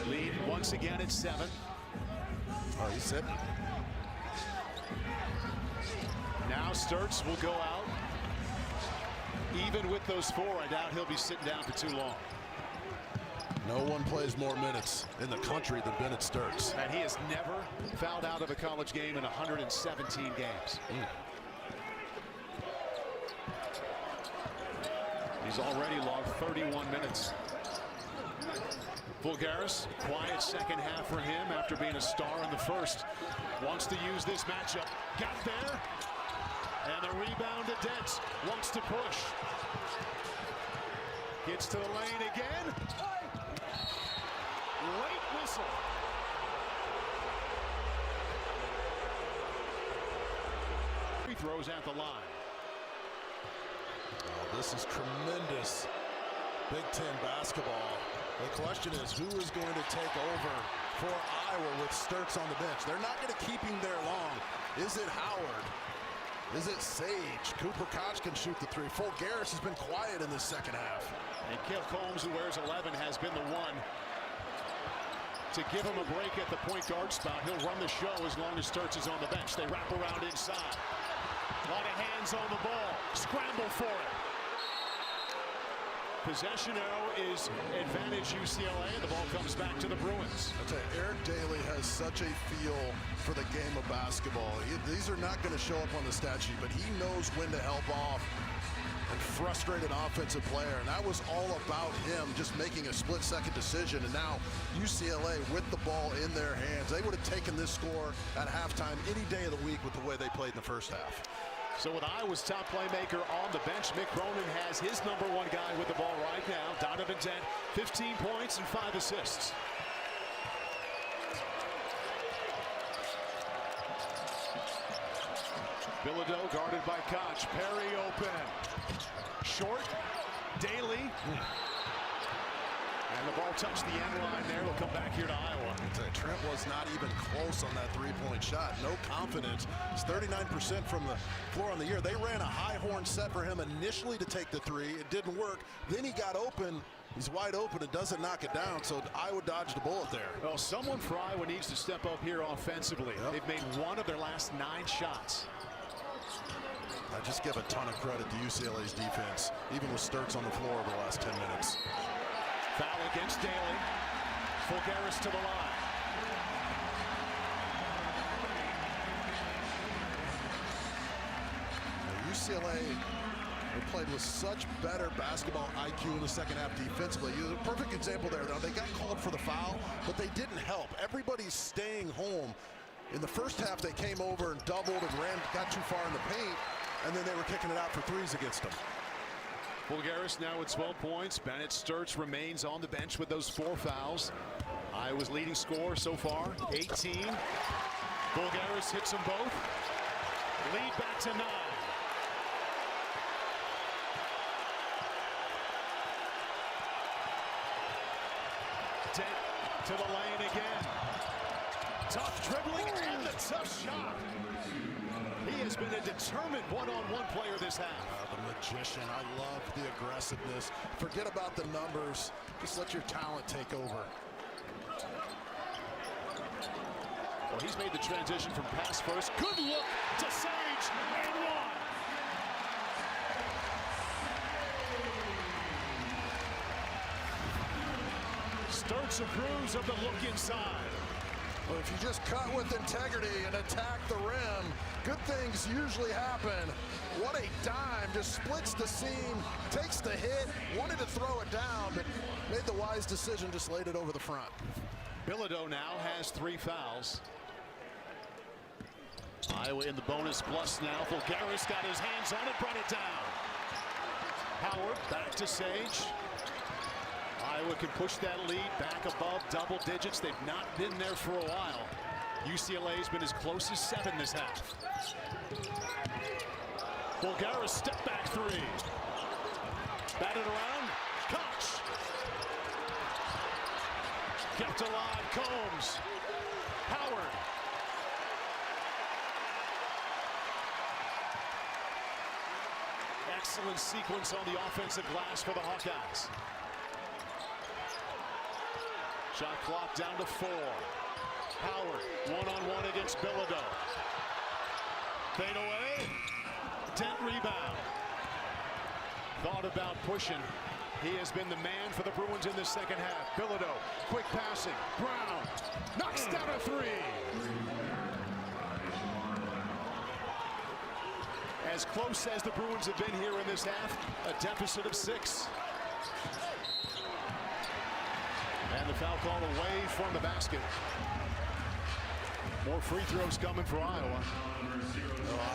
Lead once again at 7. Oh, he's sitting. Now Sturtz will go out. Even with those 4, I doubt he'll be sitting down for too long. No one plays more minutes in the country than Bennett Sturtz. And he has never fouled out of a college game in 117 games. He's already logged 31 minutes. Voulgaris, quiet second half for him after being a star in the first. Wants to use this matchup. Got there. And the rebound to Dent. Wants to push. Gets to the lane again. Late whistle. Free throws at the line. Oh, this is tremendous Big Ten basketball. The question is, who is going to take over for Iowa with Sturtz on the bench? They're not going to keep him there long. Is it Howard? Is it Sage? Cooper Koch can shoot the 3. Voulgaris has been quiet in this second half. And Kale Combs, who wears 11, has been the one to give him a break at the point guard spot. He'll run the show as long as Sturtz is on the bench. They wrap around inside. A lot of hands on the ball. Scramble for it. Possession arrow is advantage UCLA, and the ball comes back to the Bruins. I'll tell you, Eric Daly has such a feel for the game of basketball. These are not going to show up on the stat sheet, but he knows when to help off and frustrate an offensive player. And that was all about him just making a split-second decision. And now UCLA with the ball in their hands. They would have taken this score at halftime any day of the week with the way they played in the first half. So with Iowa's top playmaker on the bench, Mick Cronin has his #1 guy with the ball right now. Donovan Dent, 15 points and 5 assists. Bilodeau guarded by Koch. Perry open. Short. Daly. And the ball touched the end line there. It'll come back here to Iowa. Trent was not even close on that 3-point shot. No confidence. It's 39% from the floor on the year. They ran a high horn set for him initially to take the 3. It didn't work. Then he got open. He's wide open and doesn't knock it down. So Iowa dodged a bullet there. Well, someone for Iowa needs to step up here offensively. Yep. They've made 1 of their last 9 shots. I just give a ton of credit to UCLA's defense, even with Sturtz on the floor over the last 10 minutes. Foul against Daly. Voulgaris to the line. Now, UCLA, they played with such better basketball IQ in the second half defensively. A perfect example there. Though. They got called for the foul, but they didn't help. Everybody's staying home. In the first half, they came over and doubled and got too far in the paint, and then they were kicking it out for 3s against them. Voulgaris now with 12 points. Bennett Sturtz remains on the bench with those 4 fouls. Iowa's leading scorer so far, 18. Voulgaris hits them both. Lead back to 9. Dent to the lane again. Tough dribbling and the tough shot. He has been a determined one-on-one player this half. The magician. I love the aggressiveness. Forget about the numbers. Just let your talent take over. Well, he's made the transition from pass first. Good look to Sage and 1. Sturtz approves of the look inside. Well, if you just cut with integrity and attack the rim, good things usually happen. What a dime, just splits the seam, takes the hit, wanted to throw it down, but made the wise decision, just laid it over the front. Bilodeau now has 3 fouls. Iowa in the bonus plus now. Fulgaris got his hands on it, brought it down. Howard back to Sage. Iowa can push that lead back above double digits. They've not been there for a while. UCLA's been as close as 7 this half. Fulgaris step back 3. Batted around. Koch. Kept alive. Combs. Howard. Excellent sequence on the offensive glass for the Hawkeyes. Shot clock down to 4. Howard one-on-one against Bilodeau. Fade away. Dent rebound. Thought about pushing. He has been the man for the Bruins in the second half. Bilodeau, quick passing. Brown knocks down a 3. As close as the Bruins have been here in this half, a deficit of 6. And the foul call away from the basket. More free throws coming for Iowa.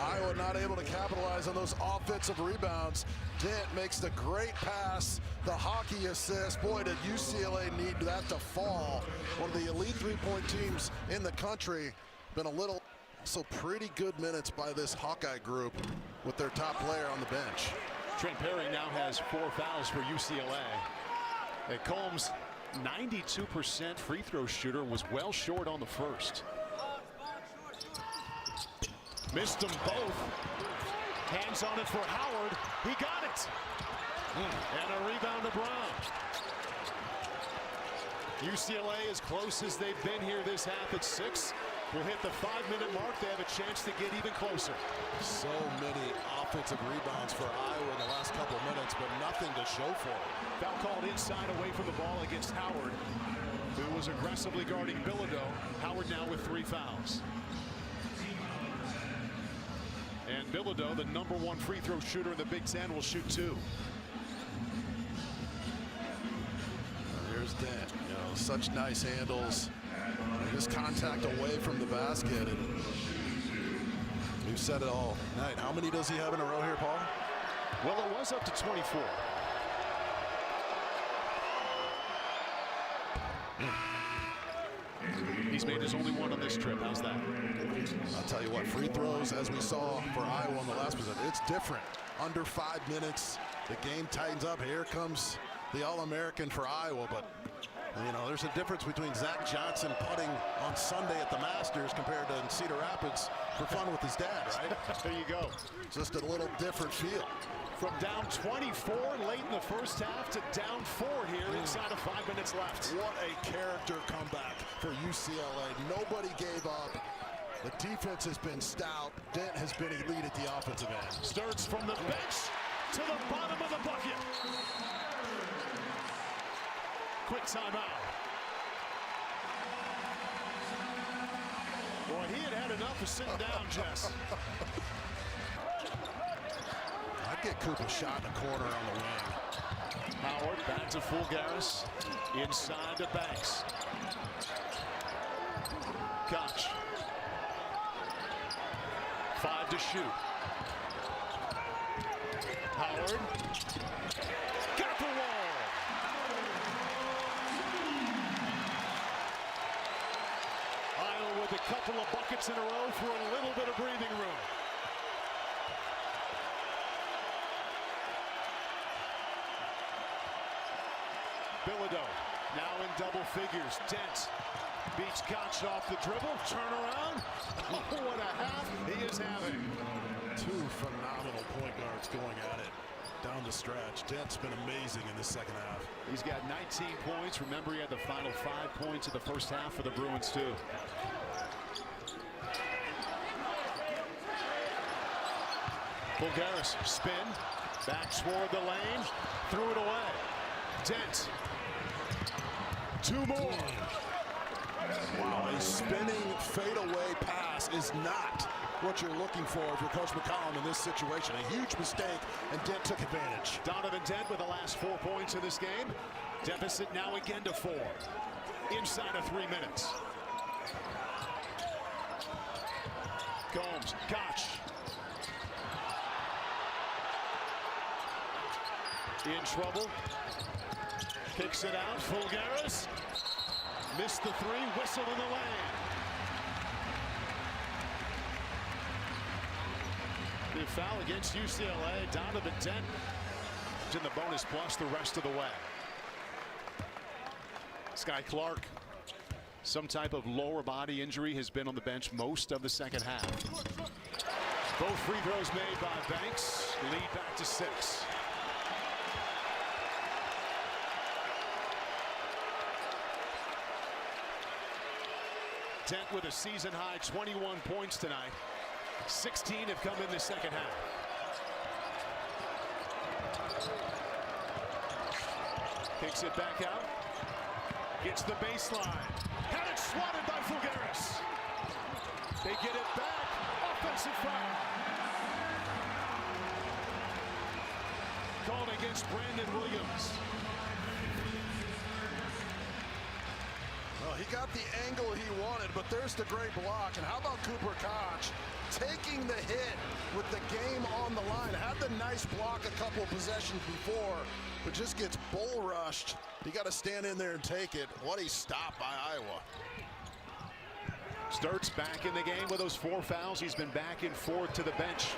Iowa not able to capitalize on those offensive rebounds. Dent makes the great pass, the Hawkeyes assist. Boy, did UCLA need that to fall. One of the elite three-point teams in the country. Been a little, so pretty good minutes by this Hawkeye group with their top player on the bench. Trent Perry now has 4 fouls for UCLA. And Combs, 92% free throw shooter, was well short on the first. Missed them both. Hands on it for Howard. He got it. And a rebound to Brown. UCLA as close as they've been here this half at 6. Will hit the 5-minute mark. They have a chance to get even closer. So many offensive rebounds for Iowa in the last couple of minutes, but nothing to show for it. Foul called inside away from the ball against Howard, who was aggressively guarding Bilodeau. Howard now with 3 fouls. And Bilodeau, the #1 free throw shooter in the Big Ten, will shoot 2. Here's Dent. You know, such nice handles. Just contact away from the basket. And we've said it all night. How many does he have in a row here, Paul? Well, it was up to 24. He's made his only 1 on this trip. How's that? I'll tell you what, free throws, as we saw for Iowa in the last possession, it's different. Under 5 minutes, the game tightens up. Here comes the All-American for Iowa, but you know, there's a difference between Zach Johnson putting on Sunday at the Masters compared to in Cedar Rapids for fun with his dad, right? There you go. Just a little different feel. From down 24 late in the first half to down 4 here inside of 5 minutes left. What a character comeback for UCLA. Nobody gave up. The defense has been stout. Dent has been elite at the offensive end. Sturtz from the bench to the bottom of the bucket. Quick timeout. Boy, he had enough of sitting down, Jess. I'd get Coop a shot in the corner on the wing. Howard back to Fulgaris. Inside to Banks. Koch. 5 to shoot. Howard. Got the wall. Iowa with a couple of buckets in a row for a little bit of breathing room. Bilodeau now in double figures. Dent beats Koch off the dribble. Turnaround. Oh, what a half he is having. 2 phenomenal point guards going at it down the stretch. Dent's been amazing in this second half. He's got 19 points. Remember, he had the final 5 points of the first half for the Bruins, too. Fulgaris spin. Back toward the lane. Threw it away. Dent. 2 more. Wow, a spinning fadeaway pass is not what you're looking for if you're Coach McCollum in this situation. A huge mistake, and Dent took advantage. Donovan Dent with the last 4 points in this game. Deficit now again to 4. inside of 3 minutes. Combs, Koch. In trouble. Kicks it out. Fulgaris. Missed the three. Whistle in the lane. The foul against UCLA. Donovan Dent in the bonus plus the rest of the way. Sky Clark, some type of lower body injury, has been on the bench most of the second half. Both free throws made by Banks. Lead back to 6. Dent with a season high 21 points tonight. 16 have come in the second half. Kicks it back out. Gets the baseline. Had it swatted by Fulgaris. They get it back. Offensive foul. Called against Brandon Williams. Well, he got the angle he wanted, but there's the great block. And how about Cooper Koch taking the hit with the game on the line? Had the nice block a couple of possessions before, but just gets bull rushed. You got to stand in there and take it. What a stop by Iowa. Sturtz back in the game with those 4 fouls. He's been back and forth to the bench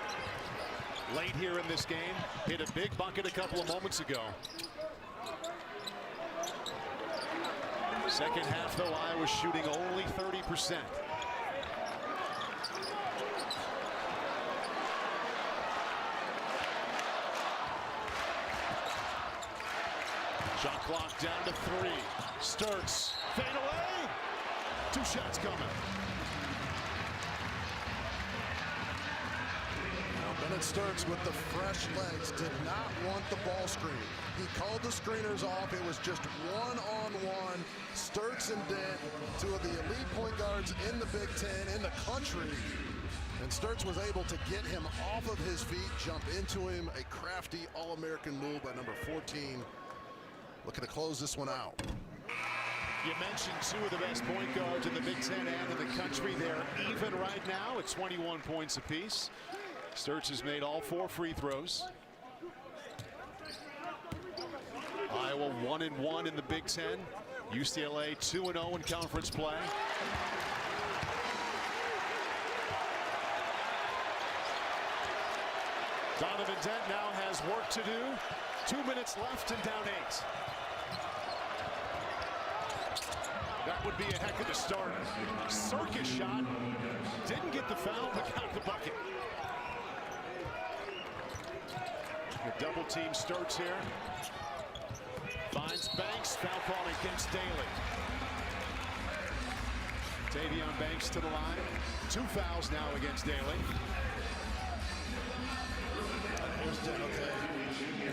late here in this game. Hit a big bucket a couple of moments ago. Second half, though, Iowa shooting only 30%. Shot clock down to 3. Sturtz, fade away. 2 shots coming. Bennett Sturtz with the fresh legs did not want the ball screen. He called the screeners off. It was just one-on-one. Sturtz and Dent, 2 of the elite point guards in the Big Ten, in the country. And Sturtz was able to get him off of his feet, jump into him. A crafty All-American move by number 14. Looking to close this one out. You mentioned 2 of the best point guards in the Big Ten and in the country. They're even right now at 21 points apiece. Sturtz has made all 4 free throws. Iowa 1-1 in the Big Ten. UCLA 2-0 in conference play. Donovan Dent now has work to do. 2 minutes left and down 8. That would be a heck of a start. Circus shot. Didn't get the foul, but got the bucket. The double team Sturtz here. Finds Banks. Foul call against Daly. Tavion Banks to the line. 2 fouls now against Daly. Here's Dent, okay.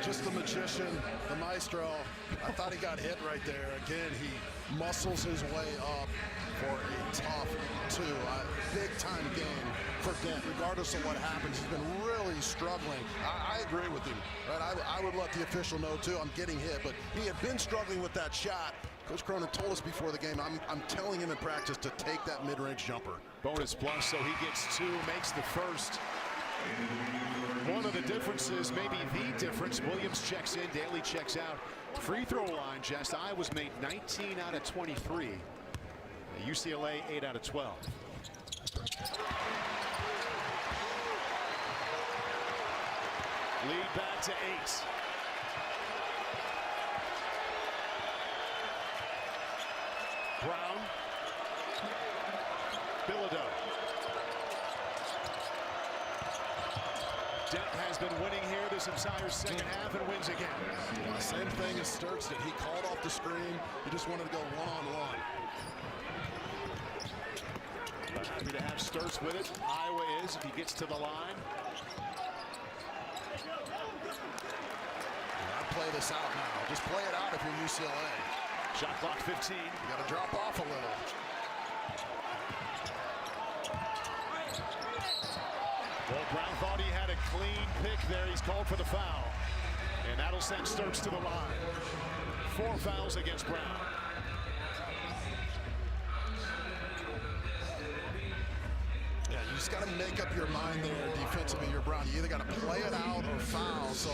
Just the magician, the maestro. I thought he got hit right there. Again, he muscles his way up for a tough 2. Big time game for Dent. Regardless of what happens, he's been really struggling. I agree with him. Right? I would let the official know too. I'm getting hit, but he had been struggling with that shot. Coach Cronin told us before the game, I'm telling him in practice to take that mid-range jumper. Bonus plus, so he gets 2, makes the first. One of the differences, maybe the difference, Williams checks in, Daly checks out. Free throw line, Jess, Iowa's made 19 out of 23. UCLA 8 out of 12. Lead back to 8. Brown. Bilodeau. Dent has been winning here this entire second half and wins again. Same thing as Sturtz did. He called off the screen. He just wanted to go one-on-one. Happy to have Sturtz with it. Iowa is if he gets to the line. Play this out now. Just play it out if you're UCLA. Shot clock 15. You got to drop off a little. Well, Brown thought he had a clean pick there. He's called for the foul. And that'll send Sturtz to the line. 4 fouls against Brown. just got to make up your mind there defensively. You're Brown. You either got to play it out or foul. So,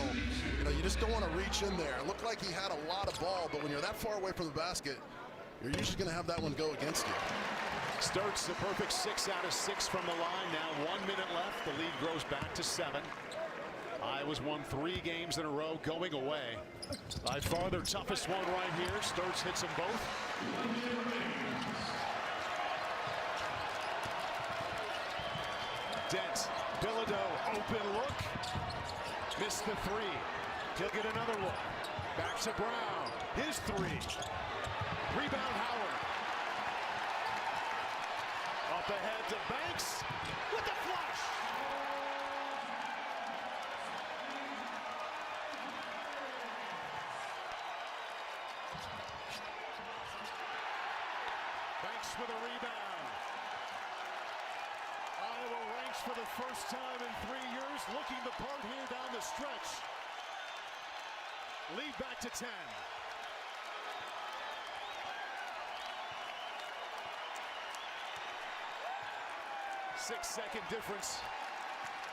you just don't want to reach in there. It looked like he had a lot of ball, but when you're that far away from the basket, you're usually going to have that one go against you. Sturtz, the perfect 6 out of 6 from the line. Now 1 minute left. The lead grows back to 7. Iowa's won 3 games in a row going away. By far their toughest one right here. Sturtz hits them both. Dent, Bilodeau, open look. Missed the 3. He'll get another look. Back to Brown. His 3. Rebound Howard. Up ahead to Banks with the flush. Banks with a rebound. Iowa ranks for the first time in 3 years, looking the part here down the stretch. Lead back to 10. 6-second difference.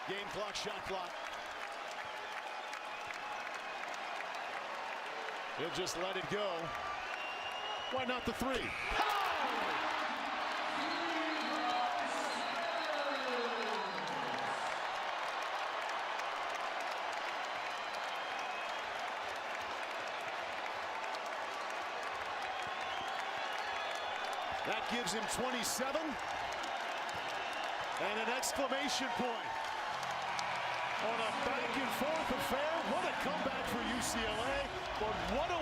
Game clock, shot clock. He'll just let it go. Why not the 3? That gives him 27. And an exclamation point on a back and forth affair. What a comeback for UCLA. But what a